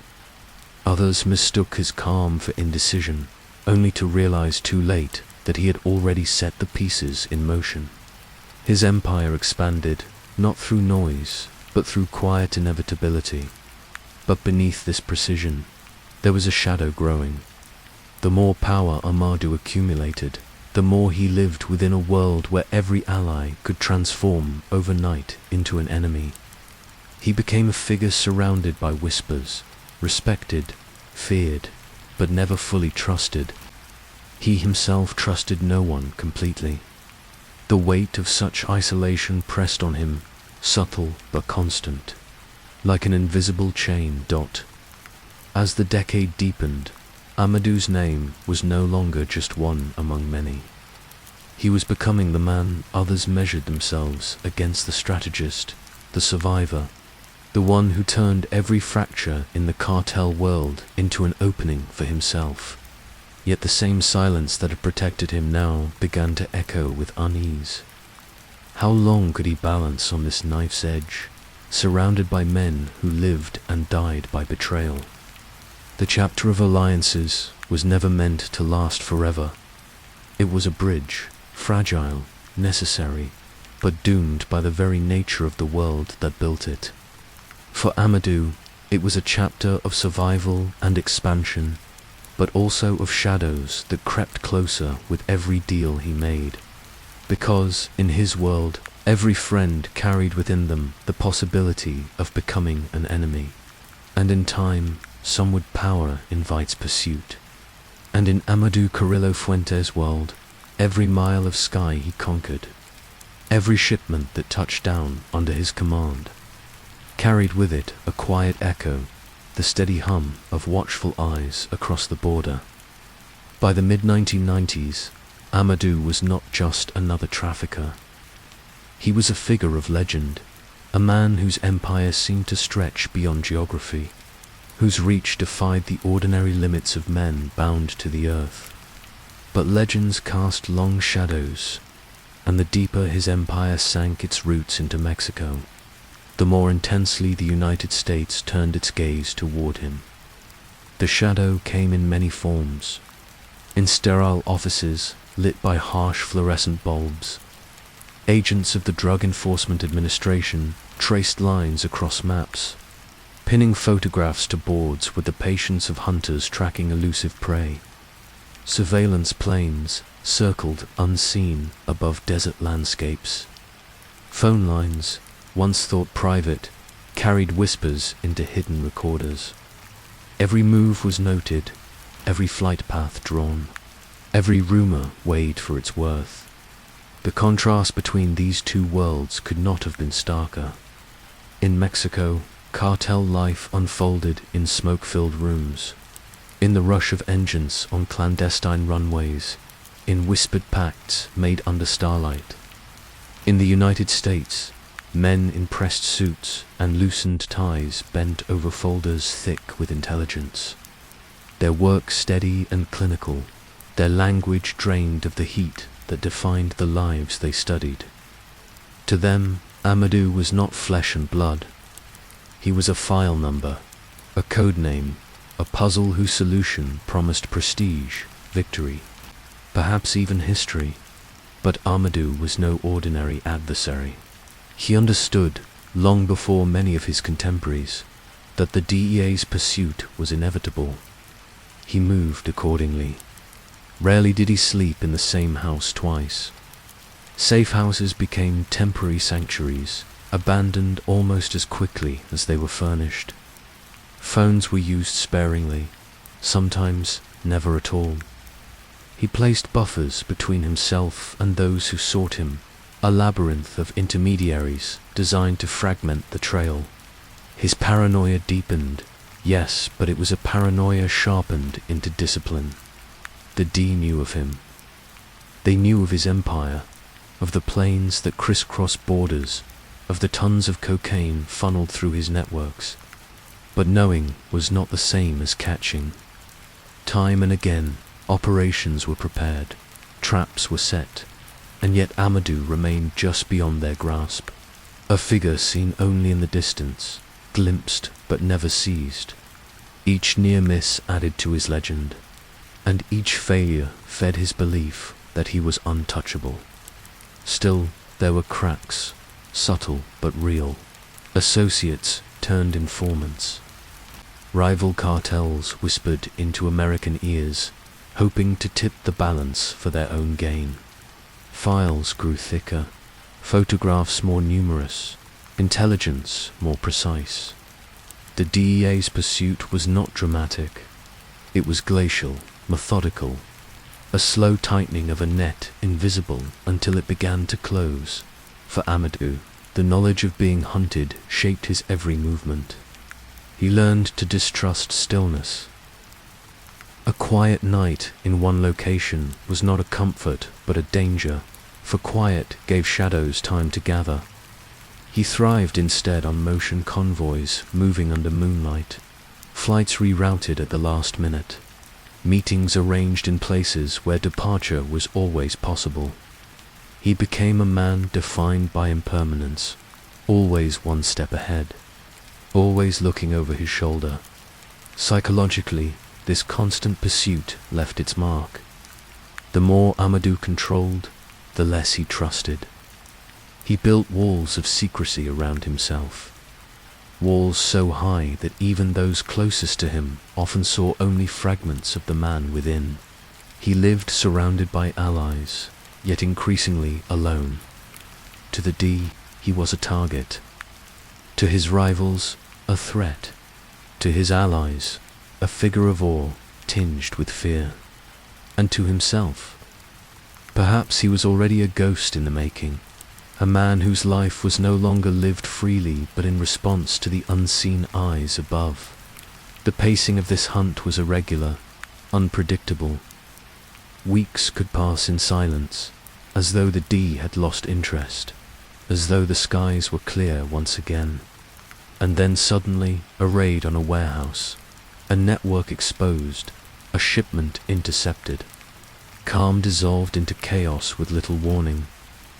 Others mistook his calm for indecision, only to realize too late that he had already set the pieces in motion. His empire expanded, not through noise, but through quiet inevitability. But beneath this precision, there was a shadow growing. The more power Amado accumulated, the more he lived within a world where every ally could transform overnight into an enemy. He became a figure surrounded by whispers, respected, feared, but never fully trusted. He himself trusted no one completely. The weight of such isolation pressed on him, subtle but constant, like an invisible chain. As the decade deepened, Amado's name was no longer just one among many. He was becoming the man others measured themselves against, the strategist, the survivor, the one who turned every fracture in the cartel world into an opening for himself. Yet the same silence that had protected him now began to echo with unease. How long could he balance on this knife's edge, surrounded by men who lived and died by betrayal? The chapter of alliances was never meant to last forever. It was a bridge, fragile, necessary, but doomed by the very nature of the world that built it. For Amado, it was a chapter of survival and expansion, but also of shadows that crept closer with every deal he made. Because, in his world, every friend carried within them the possibility of becoming an enemy. And in time, somewhat power invites pursuit. And in Amado Carrillo Fuentes' world, every mile of sky he conquered, every shipment that touched down under his command, carried with it a quiet echo, the steady hum of watchful eyes across the border. By the mid-1990s, Amado was not just another trafficker. He was a figure of legend, a man whose empire seemed to stretch beyond geography, whose reach defied the ordinary limits of men bound to the earth. But legends cast long shadows, and the deeper his empire sank its roots into Mexico, the more intensely the United States turned its gaze toward him. The shadow came in many forms. In sterile offices lit by harsh fluorescent bulbs, agents of the Drug Enforcement Administration traced lines across maps, pinning photographs to boards with the patience of hunters tracking elusive prey. Surveillance planes circled unseen above desert landscapes. Phone lines, once thought private, carried whispers into hidden recorders. Every move was noted, every flight path drawn, every rumor weighed for its worth. The contrast between these two worlds could not have been starker. In Mexico, cartel life unfolded in smoke-filled rooms, in the rush of engines on clandestine runways, in whispered pacts made under starlight. In the United States, men in pressed suits and loosened ties bent over folders thick with intelligence, their work steady and clinical, their language drained of the heat that defined the lives they studied. To them, Amado was not flesh and blood. He was a file number, a code name, a puzzle whose solution promised prestige, victory, perhaps even history. But Amado was no ordinary adversary. He understood, long before many of his contemporaries, that the DEA's pursuit was inevitable. He moved accordingly. Rarely did he sleep in the same house twice. Safe houses became temporary sanctuaries, abandoned almost as quickly as they were furnished. Phones were used sparingly, sometimes never at all. He placed buffers between himself and those who sought him, a labyrinth of intermediaries designed to fragment the trail. His paranoia deepened, yes, but it was a paranoia sharpened into discipline. The D knew of him. They knew of his empire, of the planes that crisscross borders, of the tons of cocaine funneled through his networks. But knowing was not the same as catching. Time and again, operations were prepared, traps were set, and yet Amadou remained just beyond their grasp. A figure seen only in the distance, glimpsed but never seized. Each near miss added to his legend, and each failure fed his belief that he was untouchable. Still, there were cracks, subtle but real. Associates turned informants. Rival cartels whispered into American ears, hoping to tip the balance for their own gain. Files grew thicker, photographs more numerous, intelligence more precise. The DEA's pursuit was not dramatic. It was glacial, methodical, a slow tightening of a net invisible until it began to close. For Amadou, the knowledge of being hunted shaped his every movement. He learned to distrust stillness. A quiet night in one location was not a comfort but a danger, for quiet gave shadows time to gather. He thrived instead on motion convoys moving under moonlight, flights rerouted at the last minute, meetings arranged in places where departure was always possible. He became a man defined by impermanence, always one step ahead, always looking over his shoulder. Psychologically, this constant pursuit left its mark. The more Amadou controlled, the less he trusted. He built walls of secrecy around himself, walls so high that even those closest to him often saw only fragments of the man within. He lived surrounded by allies, yet increasingly alone. To the D, he was a target. To his rivals, a threat. To his allies, a figure of awe tinged with fear. And to himself, perhaps he was already a ghost in the making, a man whose life was no longer lived freely but in response to the unseen eyes above. The pacing of this hunt was irregular, unpredictable. Weeks could pass in silence, as though the D had lost interest, as though the skies were clear once again. And then suddenly, a raid on a warehouse, a network exposed, a shipment intercepted. Calm dissolved into chaos with little warning,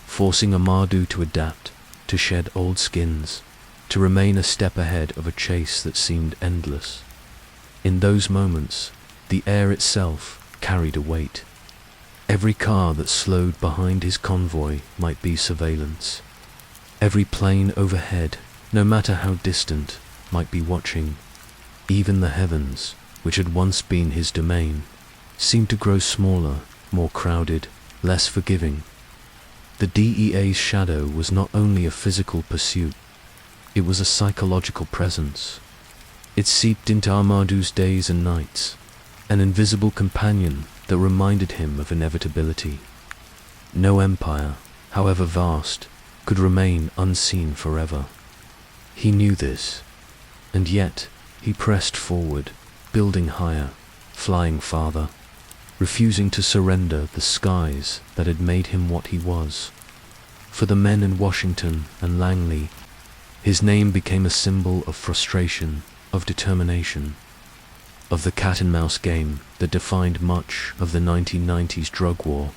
forcing Amadou to adapt, to shed old skins, to remain a step ahead of a chase that seemed endless. In those moments, the air itself carried a weight. Every car that slowed behind his convoy might be surveillance. Every plane overhead, no matter how distant, might be watching. Even the heavens, which had once been his domain, seemed to grow smaller, more crowded, less forgiving. The DEA's shadow was not only a physical pursuit, it was a psychological presence. It seeped into Amadou's days and nights, an invisible companion that reminded him of inevitability. No empire, however vast, could remain unseen forever. He knew this, and yet he pressed forward, building higher, flying farther, refusing to surrender the skies that had made him what he was. For the men in Washington and Langley, his name became a symbol of frustration, of determination, of the cat-and-mouse game that defined much of the 1990s drug war.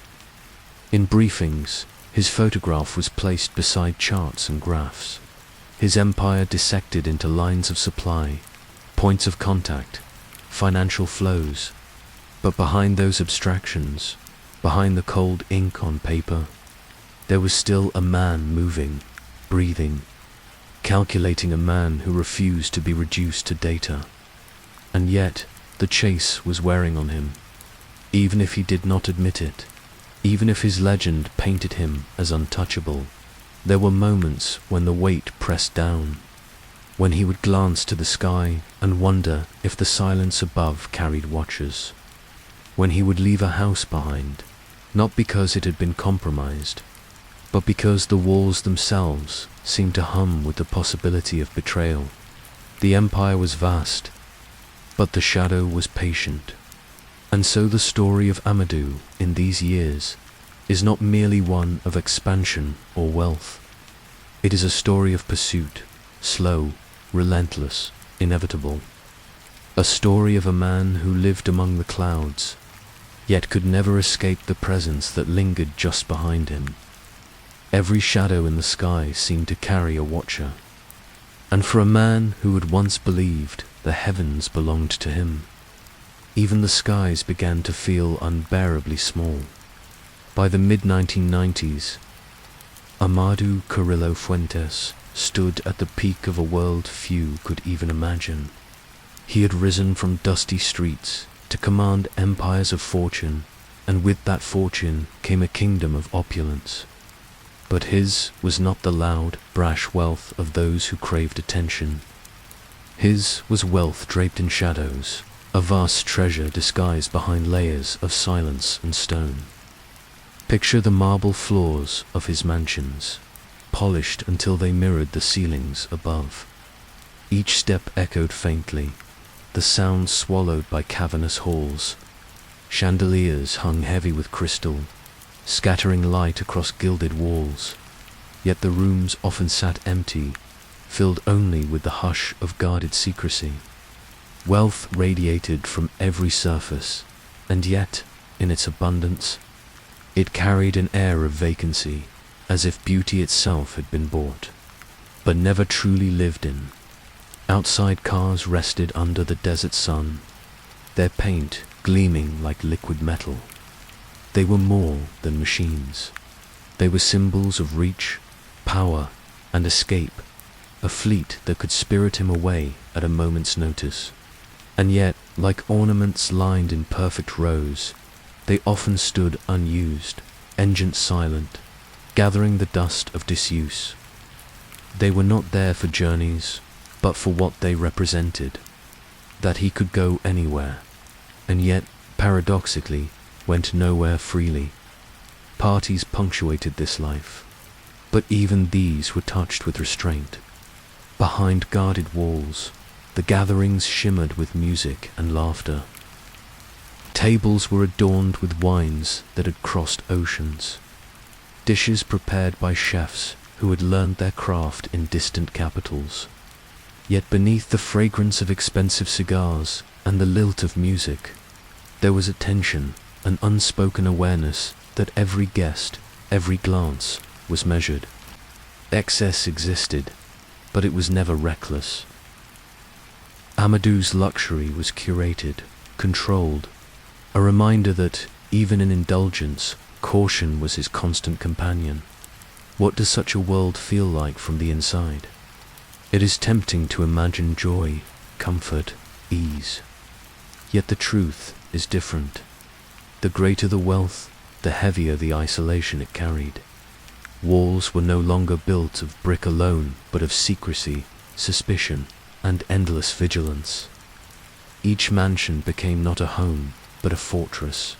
In briefings, his photograph was placed beside charts and graphs, his empire dissected into lines of supply, points of contact, financial flows. But behind those abstractions, behind the cold ink on paper, there was still a man moving, breathing, calculating, a man who refused to be reduced to data. And yet, the chase was wearing on him, even if he did not admit it, even if his legend painted him as untouchable. There were moments when the weight pressed down, when he would glance to the sky and wonder if the silence above carried watchers, when he would leave a house behind, not because it had been compromised, but because the walls themselves seemed to hum with the possibility of betrayal. The empire was vast, but the shadow was patient. And so the story of Amadou in these years is not merely one of expansion or wealth. It is a story of pursuit, slow, relentless, inevitable. A story of a man who lived among the clouds, yet could never escape the presence that lingered just behind him. Every shadow in the sky seemed to carry a watcher. And for a man who had once believed the heavens belonged to him, even the skies began to feel unbearably small. By the mid-1990s, Amado Carrillo Fuentes stood at the peak of a world few could even imagine. He had risen from dusty streets to command empires of fortune, and with that fortune came a kingdom of opulence. But his was not the loud, brash wealth of those who craved attention. His was wealth draped in shadows, a vast treasure disguised behind layers of silence and stone. Picture the marble floors of his mansions, polished until they mirrored the ceilings above. Each step echoed faintly, the sound swallowed by cavernous halls. Chandeliers hung heavy with crystal, scattering light across gilded walls, yet the rooms often sat empty, filled only with the hush of guarded secrecy. Wealth radiated from every surface, and yet, in its abundance, it carried an air of vacancy, as if beauty itself had been bought, but never truly lived in. Outside cars rested under the desert sun, their paint gleaming like liquid metal. They were more than machines. They were symbols of reach, power, and escape, a fleet that could spirit him away at a moment's notice. And yet, like ornaments lined in perfect rows, they often stood unused, engines silent, gathering the dust of disuse. They were not there for journeys, but for what they represented, that he could go anywhere, and yet, paradoxically, went nowhere freely. Parties punctuated this life, but even these were touched with restraint. Behind guarded walls, the gatherings shimmered with music and laughter. Tables were adorned with wines that had crossed oceans, dishes prepared by chefs who had learned their craft in distant capitals. Yet beneath the fragrance of expensive cigars and the lilt of music, there was a tension, an unspoken awareness that every guest, every glance, was measured. Excess existed, but it was never reckless. Amado's luxury was curated, controlled, a reminder that, even in indulgence, caution was his constant companion. What does such a world feel like from the inside? It is tempting to imagine joy, comfort, ease. Yet the truth is different. The greater the wealth, the heavier the isolation it carried. Walls were no longer built of brick alone, but of secrecy, suspicion, and endless vigilance. Each mansion became not a home, but a fortress.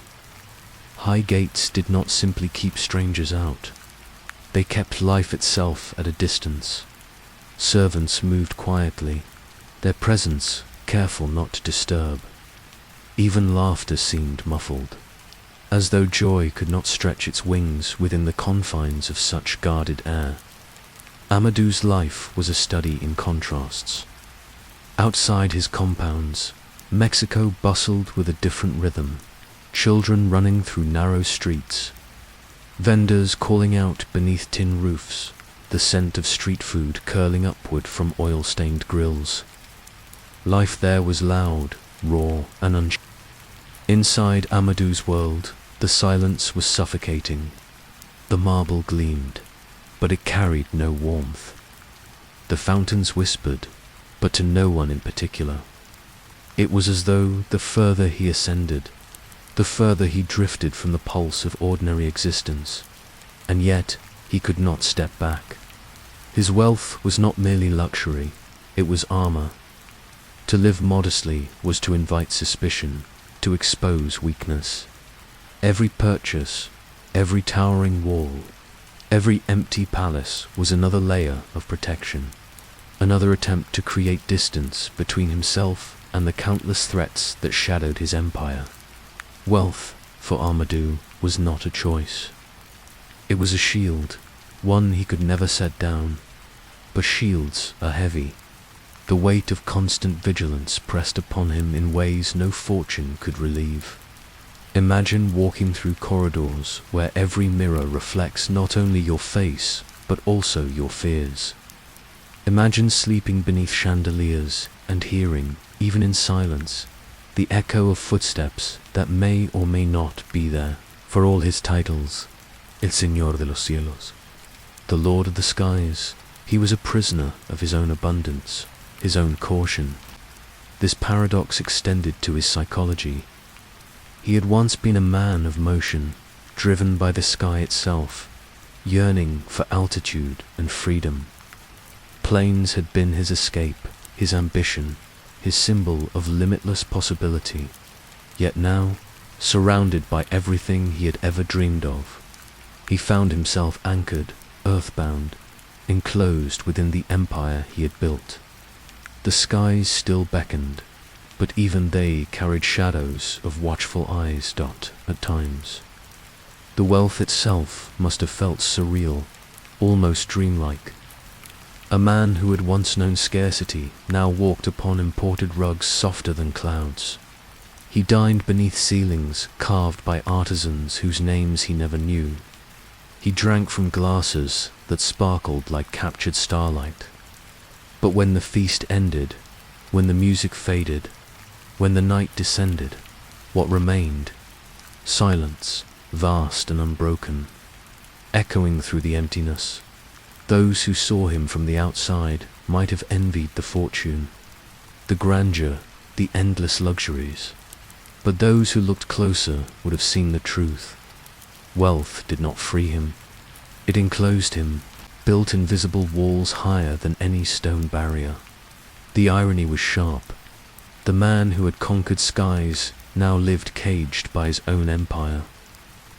High gates did not simply keep strangers out. They kept life itself at a distance. Servants moved quietly, their presence careful not to disturb. Even laughter seemed muffled, as though joy could not stretch its wings within the confines of such guarded air. Amado's life was a study in contrasts. Outside his compounds, Mexico bustled with a different rhythm, children running through narrow streets, vendors calling out beneath tin roofs, the scent of street food curling upward from oil-stained grills. Life there was loud, raw, and unchanged. Inside Amado's world, the silence was suffocating. The marble gleamed, but it carried no warmth. The fountains whispered, but to no one in particular. It was as though the further he ascended, the further he drifted from the pulse of ordinary existence, and yet he could not step back. His wealth was not merely luxury, it was armor. To live modestly was to invite suspicion, to expose weakness. Every purchase, every towering wall, every empty palace was another layer of protection, another attempt to create distance between himself and the countless threats that shadowed his empire. Wealth, for Amado, was not a choice. It was a shield, one he could never set down, but shields are heavy. The weight of constant vigilance pressed upon him in ways no fortune could relieve. Imagine walking through corridors where every mirror reflects not only your face, but also your fears. Imagine sleeping beneath chandeliers and hearing, even in silence, the echo of footsteps that may or may not be there. For all his titles, El Señor de los Cielos, the Lord of the Skies, he was a prisoner of his own abundance, his own caution. This paradox extended to his psychology. He had once been a man of motion, driven by the sky itself, yearning for altitude and freedom. Planes had been his escape, his ambition, his symbol of limitless possibility. Yet now, surrounded by everything he had ever dreamed of, he found himself anchored, earthbound, enclosed within the empire he had built. The skies still beckoned, but even they carried shadows of watchful eyes. At times, the wealth itself must have felt surreal, almost dreamlike. A man who had once known scarcity now walked upon imported rugs softer than clouds. He dined beneath ceilings carved by artisans whose names he never knew. He drank from glasses that sparkled like captured starlight. But when the feast ended, when the music faded, when the night descended, what remained? Silence, vast and unbroken, echoing through the emptiness. Those who saw him from the outside might have envied the fortune, the grandeur, the endless luxuries. But those who looked closer would have seen the truth. Wealth did not free him. It enclosed him, built invisible walls higher than any stone barrier. The irony was sharp. The man who had conquered skies now lived caged by his own empire.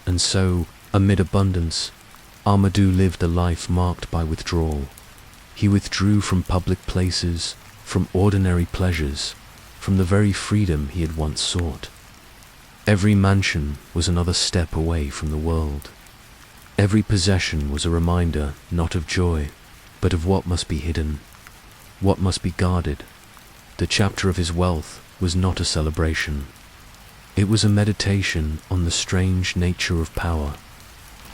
And so, amid abundance, Amado lived a life marked by withdrawal. He withdrew from public places, from ordinary pleasures, from the very freedom he had once sought. Every mansion was another step away from the world. Every possession was a reminder not of joy, but of what must be hidden, what must be guarded. The chapter of his wealth was not a celebration. It was a meditation on the strange nature of power,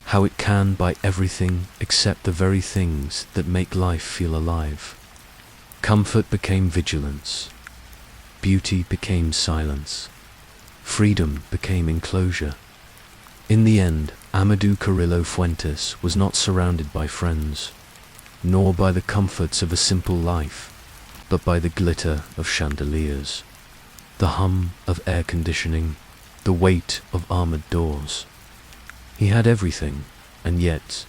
how it can buy everything except the very things that make life feel alive. Comfort became vigilance. Beauty became silence. Freedom became enclosure. In the end, Amado Carrillo Fuentes was not surrounded by friends, nor by the comforts of a simple life, but by the glitter of chandeliers, the hum of air conditioning, the weight of armored doors. He had everything, and yet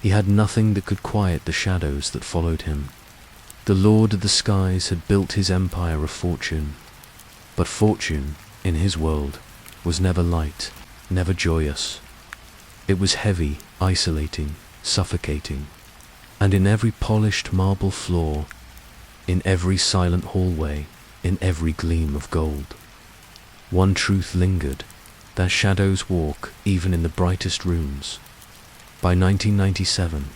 he had nothing that could quiet the shadows that followed him. The Lord of the Skies had built his empire of fortune, but fortune, in his world, was never light, never joyous. It was heavy, isolating, suffocating, and in every polished marble floor, in every silent hallway, in every gleam of gold, one truth lingered, that shadows walk even in the brightest rooms. By 1997,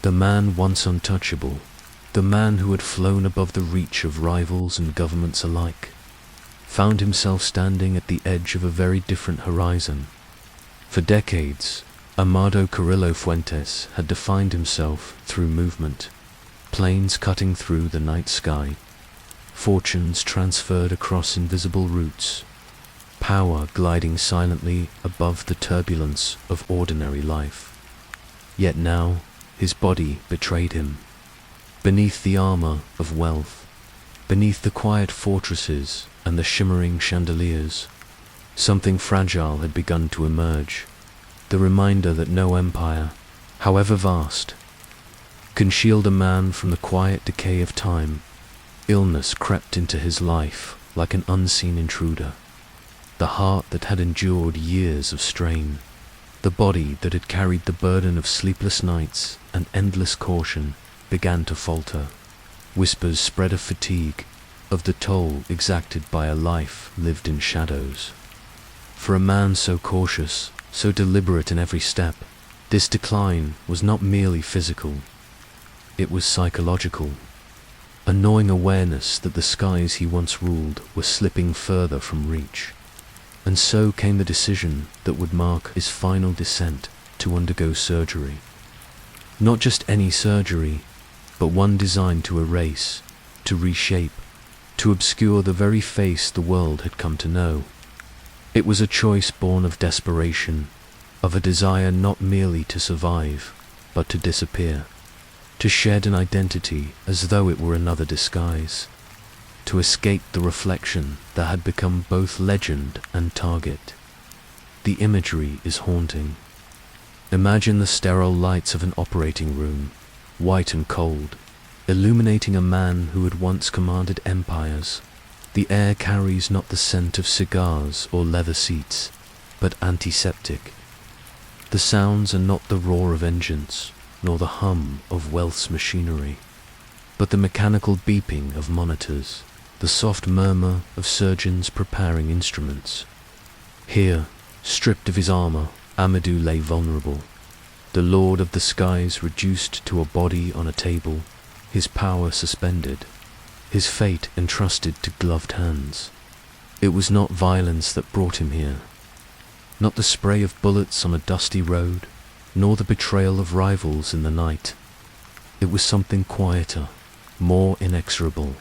the man once untouchable, the man who had flown above the reach of rivals and governments alike, found himself standing at the edge of a very different horizon. For decades, Amado Carrillo Fuentes had defined himself through movement, planes cutting through the night sky, fortunes transferred across invisible routes, power gliding silently above the turbulence of ordinary life. Yet now, his body betrayed him. Beneath the armor of wealth, beneath the quiet fortresses and the shimmering chandeliers, something fragile had begun to emerge, the reminder that no empire, however vast, can shield a man from the quiet decay of time. Illness crept into his life like an unseen intruder. The heart that had endured years of strain, the body that had carried the burden of sleepless nights and endless caution, began to falter. Whispers spread of fatigue, of the toll exacted by a life lived in shadows. For a man so cautious, so deliberate in every step, this decline was not merely physical. It was psychological. A gnawing awareness that the skies he once ruled were slipping further from reach. And so came the decision that would mark his final descent to undergo surgery. Not just any surgery, but one designed to erase, to reshape, to obscure the very face the world had come to know. It was a choice born of desperation, of a desire not merely to survive, but to disappear, to shed an identity as though it were another disguise, to escape the reflection that had become both legend and target. The imagery is haunting. Imagine the sterile lights of an operating room, white and cold, illuminating a man who had once commanded empires. The air carries not the scent of cigars or leather seats, but antiseptic. The sounds are not the roar of engines, nor the hum of wealth's machinery, but the mechanical beeping of monitors, the soft murmur of surgeons preparing instruments. Here, stripped of his armor, Amado lay vulnerable, the lord of the skies reduced to a body on a table, his power suspended, his fate entrusted to gloved hands. It was not violence that brought him here, not the spray of bullets on a dusty road, nor the betrayal of rivals in the night. It was something quieter, more inexorable,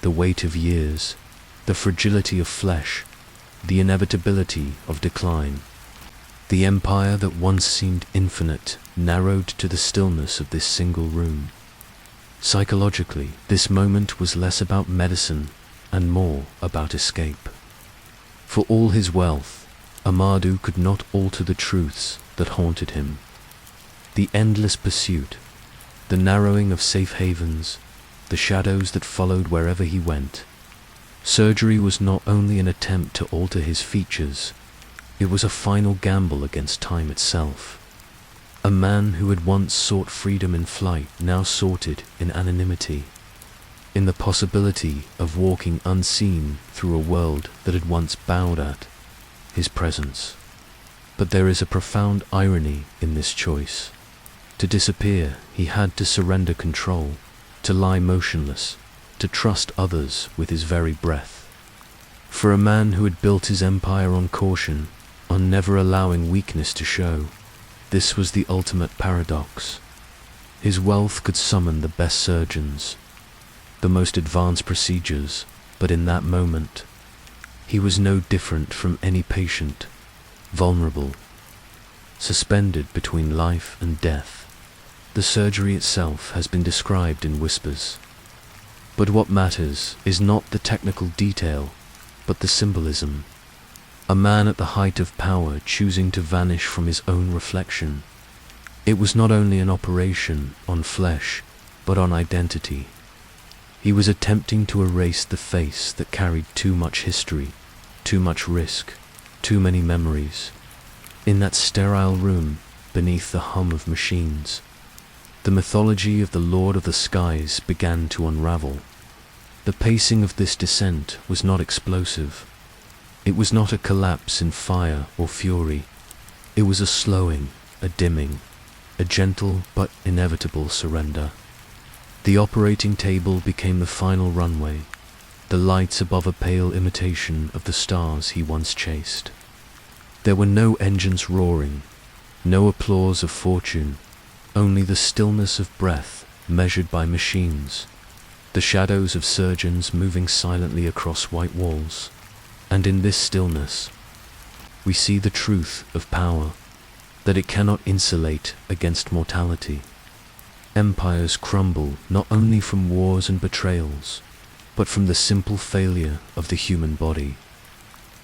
the weight of years, the fragility of flesh, the inevitability of decline. The empire that once seemed infinite narrowed to the stillness of this single room. Psychologically, this moment was less about medicine and more about escape. For all his wealth, Amado could not alter the truths that haunted him. The endless pursuit, the narrowing of safe havens, the shadows that followed wherever he went. Surgery was not only an attempt to alter his features, it was a final gamble against time itself. A man who had once sought freedom in flight now sought it in anonymity, in the possibility of walking unseen through a world that had once bowed at his presence. But there is a profound irony in this choice. To disappear, he had to surrender control, to lie motionless, to trust others with his very breath. For a man who had built his empire on caution, on never allowing weakness to show, this was the ultimate paradox. His wealth could summon the best surgeons, the most advanced procedures, but in that moment, he was no different from any patient, vulnerable, suspended between life and death. The surgery itself has been described in whispers. But what matters is not the technical detail, but the symbolism. A man at the height of power choosing to vanish from his own reflection. It was not only an operation on flesh, but on identity. He was attempting to erase the face that carried too much history, too much risk, too many memories. In that sterile room, beneath the hum of machines, the mythology of the Lord of the Skies began to unravel. The pacing of this descent was not explosive. It was not a collapse in fire or fury. It was a slowing, a dimming, a gentle but inevitable surrender. The operating table became the final runway, the lights above a pale imitation of the stars he once chased. There were no engines roaring, no applause of fortune, only the stillness of breath measured by machines, the shadows of surgeons moving silently across white walls. And in this stillness, we see the truth of power, that it cannot insulate against mortality. Empires crumble not only from wars and betrayals, but from the simple failure of the human body.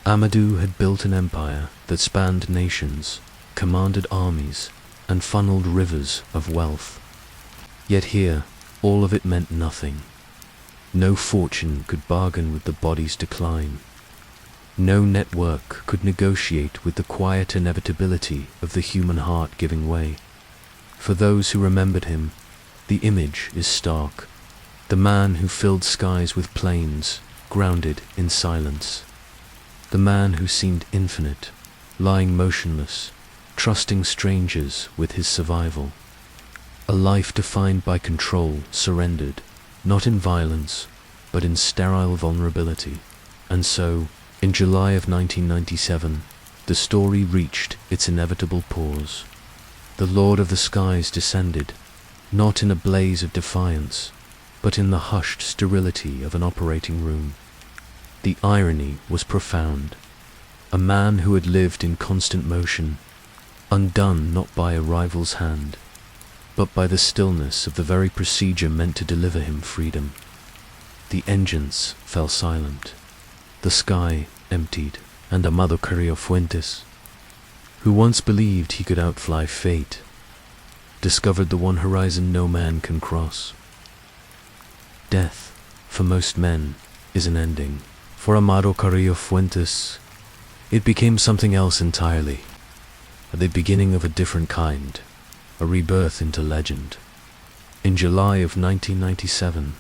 Amado had built an empire that spanned nations, commanded armies, and funneled rivers of wealth. Yet here, all of it meant nothing. No fortune could bargain with the body's decline. No network could negotiate with the quiet inevitability of the human heart giving way. For those who remembered him, the image is stark. The man who filled skies with planes, grounded in silence. The man who seemed infinite, lying motionless, trusting strangers with his survival. A life defined by control surrendered, not in violence, but in sterile vulnerability. And so, in July of 1997, the story reached its inevitable pause. The Lord of the Skies descended, not in a blaze of defiance, but in the hushed sterility of an operating room. The irony was profound. A man who had lived in constant motion, undone not by a rival's hand, but by the stillness of the very procedure meant to deliver him freedom. The engines fell silent. The sky emptied, and Amado Carrillo Fuentes, who once believed he could outfly fate, discovered the one horizon no man can cross. Death, for most men, is an ending. For Amado Carrillo Fuentes, it became something else entirely, the beginning of a different kind, a rebirth into legend. In July of 1997,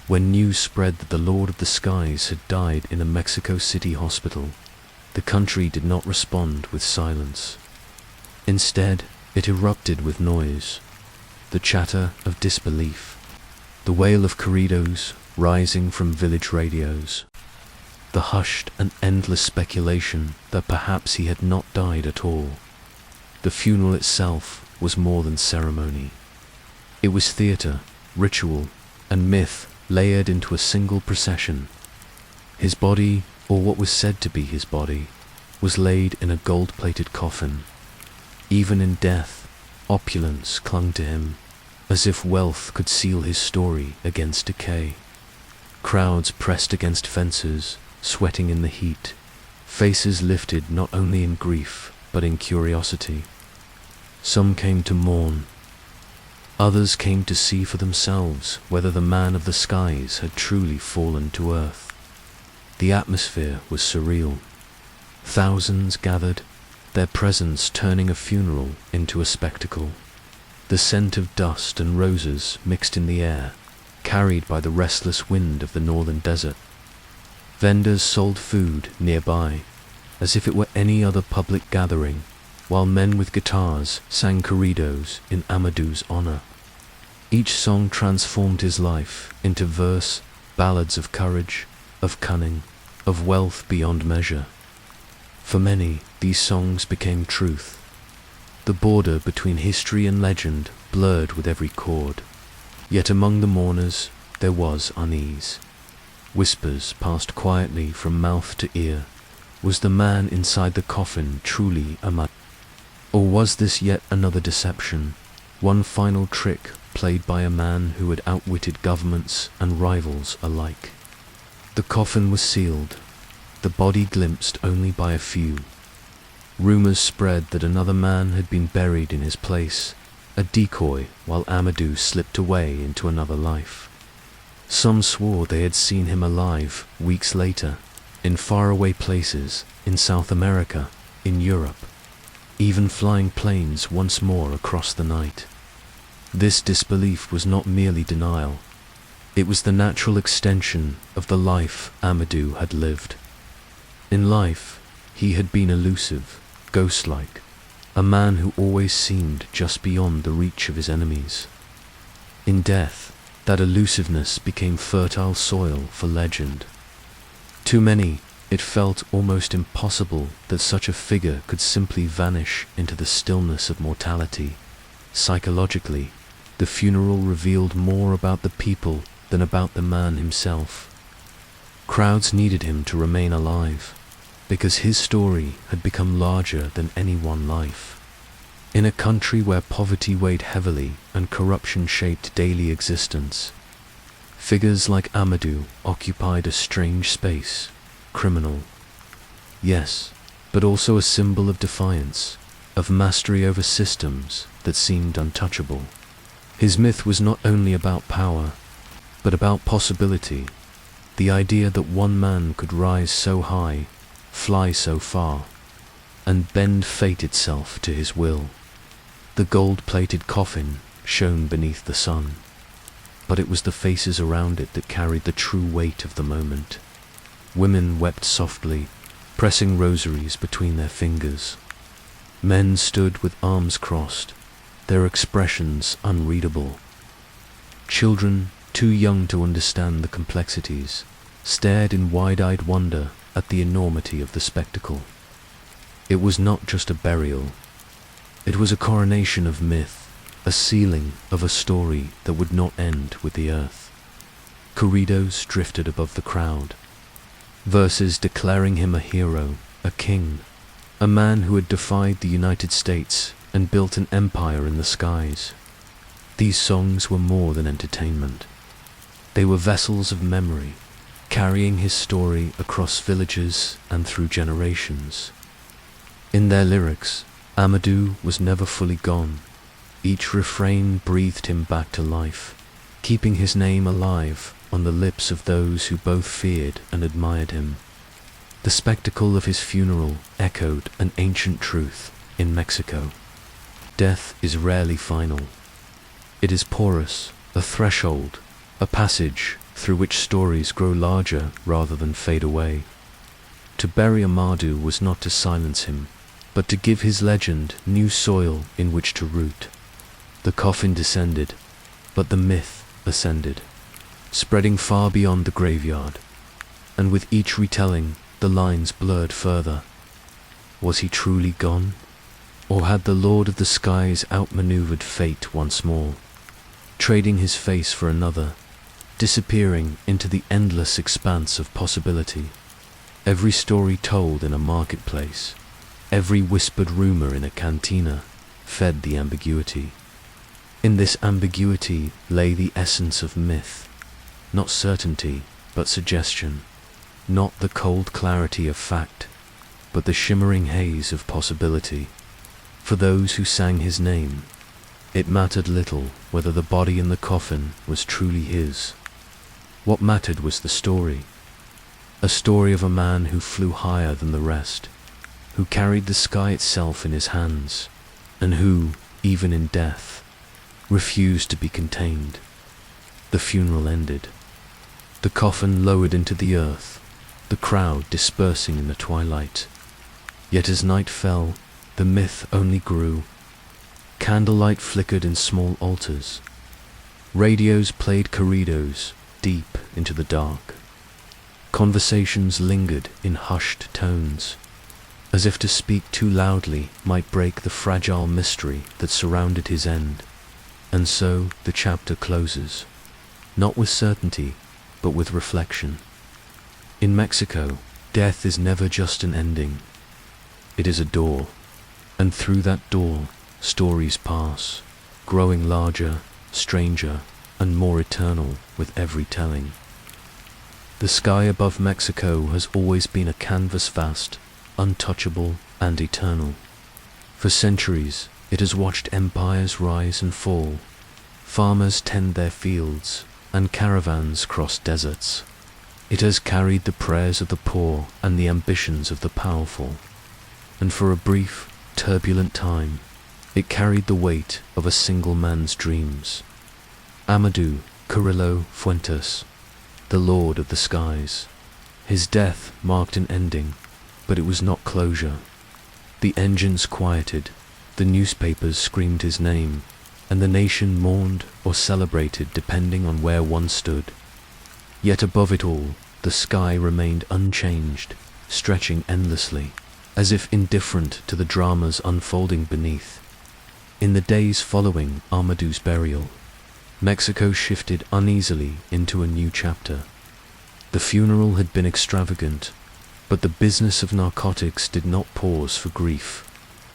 when news spread that the Lord of the Skies had died in a Mexico City hospital, the country did not respond with silence. Instead, it erupted with noise, the chatter of disbelief, the wail of corridos rising from village radios, the hushed and endless speculation that perhaps he had not died at all. The funeral itself was more than ceremony. It was theater, ritual, and myth layered into a single procession. His body, or what was said to be his body, was laid in a gold-plated coffin. Even in death, opulence clung to him, as if wealth could seal his story against decay. Crowds pressed against fences, sweating in the heat, faces lifted not only in grief, but in curiosity. Some came to mourn. Others came to see for themselves whether the man of the skies had truly fallen to earth. The atmosphere was surreal. Thousands gathered, their presence turning a funeral into a spectacle. The scent of dust and roses mixed in the air, carried by the restless wind of the northern desert. Vendors sold food nearby, as if it were any other public gathering, while men with guitars sang corridos in Amado's honor. Each song transformed his life into verse, ballads of courage, of cunning, of wealth beyond measure. For many, these songs became truth. The border between history and legend blurred with every chord. Yet among the mourners, there was unease. Whispers passed quietly from mouth to ear. Was the man inside the coffin truly Amado? Or was this yet another deception, one final trick played by a man who had outwitted governments and rivals alike? The coffin was sealed, the body glimpsed only by a few. Rumors spread that another man had been buried in his place, a decoy while Amado slipped away into another life. Some swore they had seen him alive weeks later, in faraway places, in South America, in Europe, even flying planes once more across the night. This disbelief was not merely denial. It was the natural extension of the life Amado had lived. In life, he had been elusive, ghost-like, a man who always seemed just beyond the reach of his enemies. In death, that elusiveness became fertile soil for legend. To many, it felt almost impossible that such a figure could simply vanish into the stillness of mortality. Psychologically, the funeral revealed more about the people than about the man himself. Crowds needed him to remain alive, because his story had become larger than any one life. In a country where poverty weighed heavily and corruption shaped daily existence, figures like Amado occupied a strange space, criminal. Yes, but also a symbol of defiance, of mastery over systems that seemed untouchable. His myth was not only about power, but about possibility, the idea that one man could rise so high, fly so far, and bend fate itself to his will. The gold-plated coffin shone beneath the sun, but it was the faces around it that carried the true weight of the moment. Women wept softly, pressing rosaries between their fingers. Men stood with arms crossed, their expressions unreadable. Children, too young to understand the complexities, stared in wide-eyed wonder at the enormity of the spectacle. It was not just a burial. It was a coronation of myth, a sealing of a story that would not end with the earth. Corridos drifted above the crowd, verses declaring him a hero, a king, a man who had defied the United States and built an empire in the skies. These songs were more than entertainment. They were vessels of memory, carrying his story across villages and through generations. In their lyrics, Amado was never fully gone. Each refrain breathed him back to life, keeping his name alive on the lips of those who both feared and admired him. The spectacle of his funeral echoed an ancient truth in Mexico. Death is rarely final. It is porous, a threshold, a passage through which stories grow larger rather than fade away. To bury Amado was not to silence him, but to give his legend new soil in which to root. The coffin descended, but the myth ascended, spreading far beyond the graveyard, and with each retelling, the lines blurred further. Was he truly gone? Or had the Lord of the Skies outmaneuvered fate once more, trading his face for another, disappearing into the endless expanse of possibility? Every story told in a marketplace, every whispered rumor in a cantina, fed the ambiguity. In this ambiguity lay the essence of myth, not certainty, but suggestion, not the cold clarity of fact, but the shimmering haze of possibility. For those who sang his name, it mattered little whether the body in the coffin was truly his. What mattered was the story, a story of a man who flew higher than the rest, who carried the sky itself in his hands, and who, even in death, refused to be contained. The funeral ended. The coffin lowered into the earth, the crowd dispersing in the twilight. Yet as night fell, the myth only grew. Candlelight flickered in small altars. Radios played corridos deep into the dark. Conversations lingered in hushed tones, as if to speak too loudly might break the fragile mystery that surrounded his end. And so the chapter closes, not with certainty, but with reflection. In Mexico, death is never just an ending. It is a door, and through that door, stories pass, growing larger, stranger, and more eternal with every telling. The sky above Mexico has always been a canvas vast, untouchable, and eternal. For centuries, it has watched empires rise and fall, farmers tend their fields, and caravans cross deserts. It has carried the prayers of the poor and the ambitions of the powerful, and for a brief, turbulent time, it carried the weight of a single man's dreams. Amado Carrillo Fuentes, the Lord of the Skies. His death marked an ending, but it was not closure. The engines quieted, the newspapers screamed his name, and the nation mourned or celebrated depending on where one stood. Yet above it all, the sky remained unchanged, stretching endlessly, as if indifferent to the dramas unfolding beneath. In the days following Amado's burial, Mexico shifted uneasily into a new chapter. The funeral had been extravagant, but the business of narcotics did not pause for grief.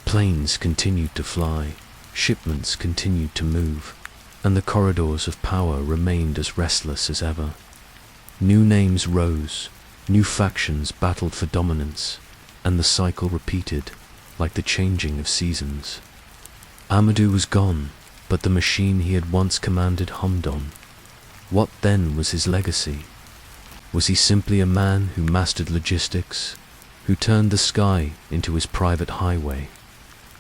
Planes continued to fly, shipments continued to move, and the corridors of power remained as restless as ever. New names rose, new factions battled for dominance, and the cycle repeated, like the changing of seasons. Amado was gone, but the machine he had once commanded hummed on. What then was his legacy? Was he simply a man who mastered logistics, who turned the sky into his private highway?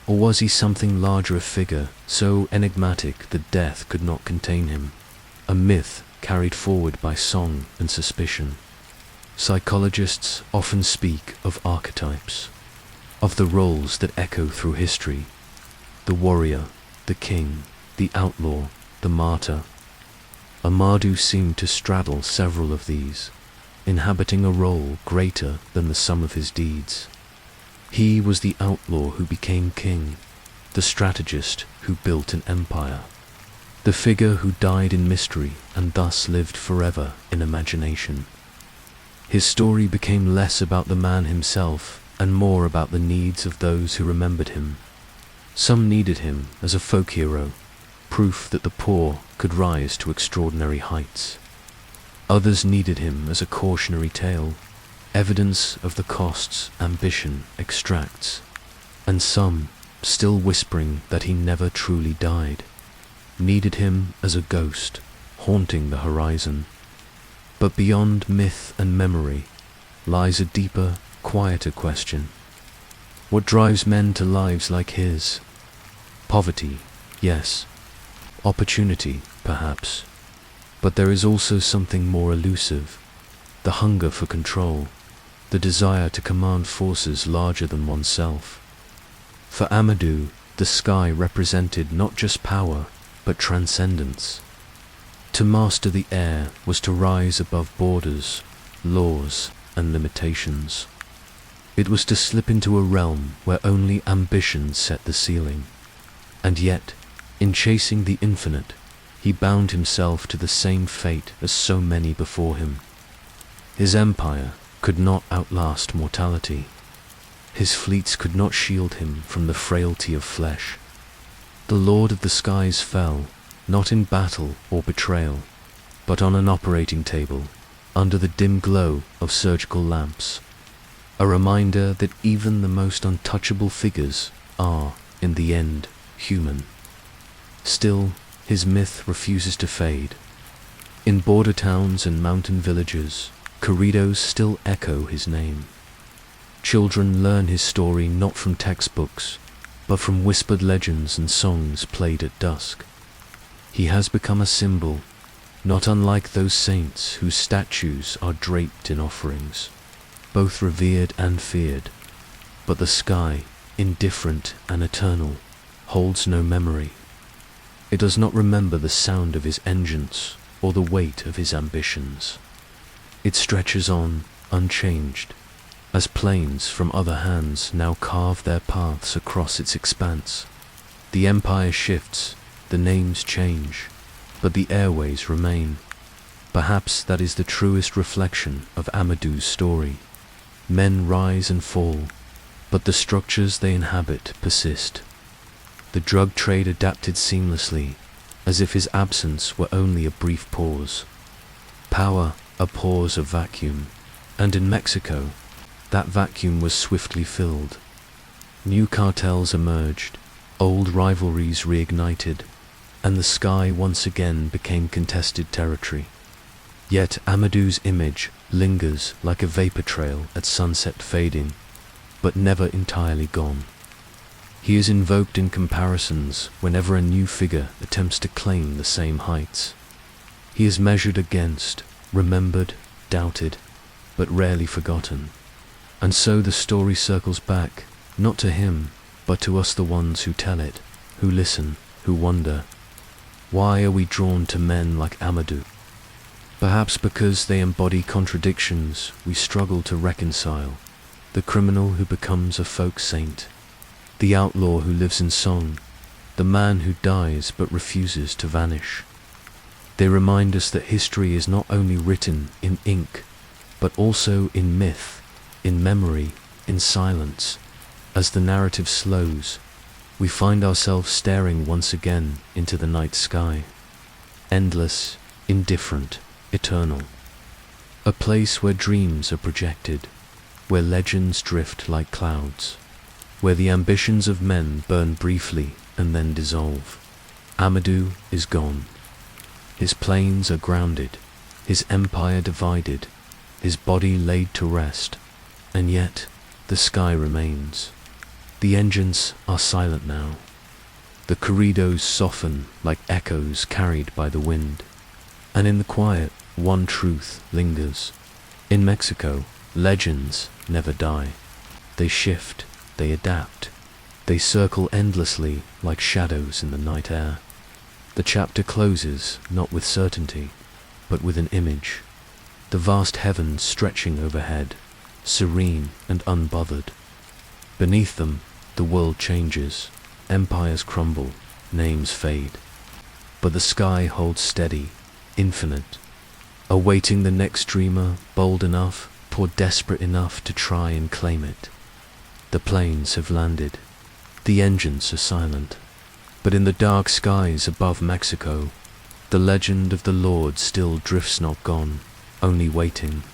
Or was he something larger, a figure so enigmatic that death could not contain him, a myth carried forward by song and suspicion? Psychologists often speak of archetypes, of the roles that echo through history: the warrior, the king, the outlaw, the martyr. Amado seemed to straddle several of these, inhabiting a role greater than the sum of his deeds. He was the outlaw who became king, the strategist who built an empire, the figure who died in mystery and thus lived forever in imagination. His story became less about the man himself and more about the needs of those who remembered him. Some needed him as a folk hero, proof that the poor could rise to extraordinary heights. Others needed him as a cautionary tale, evidence of the costs ambition extracts. And some, still whispering that he never truly died, needed him as a ghost haunting the horizon. But beyond myth and memory lies a deeper, quieter question. What drives men to lives like his? Poverty, yes. Opportunity, perhaps. But there is also something more elusive, the hunger for control, the desire to command forces larger than oneself. For Amado, the sky represented not just power, but transcendence. To master the air was to rise above borders, laws, and limitations. It was to slip into a realm where only ambition set the ceiling. And yet, in chasing the infinite, he bound himself to the same fate as so many before him. His empire could not outlast mortality. His fleets could not shield him from the frailty of flesh. The Lord of the Skies fell, not in battle or betrayal, but on an operating table, under the dim glow of surgical lamps. A reminder that even the most untouchable figures are, in the end, human. Still, his myth refuses to fade. In border towns and mountain villages, corridos still echo his name. Children learn his story not from textbooks, but from whispered legends and songs played at dusk. He has become a symbol, not unlike those saints whose statues are draped in offerings, both revered and feared. But the sky, indifferent and eternal, holds no memory. It does not remember the sound of his engines or the weight of his ambitions. It stretches on, unchanged, as plains from other hands now carve their paths across its expanse. The empire shifts, the names change, but the airways remain. Perhaps that is the truest reflection of Amado's story. Men rise and fall, but the structures they inhabit persist. The drug trade adapted seamlessly, as if his absence were only a brief pause. Power, a pause of vacuum, and in Mexico, that vacuum was swiftly filled. New cartels emerged, old rivalries reignited, and the sky once again became contested territory. Yet Amado's image lingers like a vapor trail at sunset fading, but never entirely gone. He is invoked in comparisons whenever a new figure attempts to claim the same heights. He is measured against, remembered, doubted, but rarely forgotten. And so the story circles back, not to him, but to us, the ones who tell it, who listen, who wonder. Why are we drawn to men like Amado? Perhaps because they embody contradictions we struggle to reconcile. The criminal who becomes a folk saint, the outlaw who lives in song, the man who dies but refuses to vanish. They remind us that history is not only written in ink, but also in myth, in memory, in silence. As the narrative slows, we find ourselves staring once again into the night sky. Endless, indifferent, eternal. A place where dreams are projected, where legends drift like clouds, where the ambitions of men burn briefly and then dissolve. Amado is gone. His planes are grounded, his empire divided, his body laid to rest, and yet the sky remains. The engines are silent now. The corridos soften like echoes carried by the wind. And in the quiet, one truth lingers. In Mexico, legends never die. They shift, they adapt. They circle endlessly like shadows in the night air. The chapter closes not with certainty, but with an image. The vast heavens stretching overhead, serene and unbothered. Beneath them, the world changes, empires crumble, names fade. But the sky holds steady, infinite, awaiting the next dreamer, bold enough, poor desperate enough to try and claim it. The planes have landed. The engines are silent. But in the dark skies above Mexico, the legend of the Lord still drifts not gone, only waiting.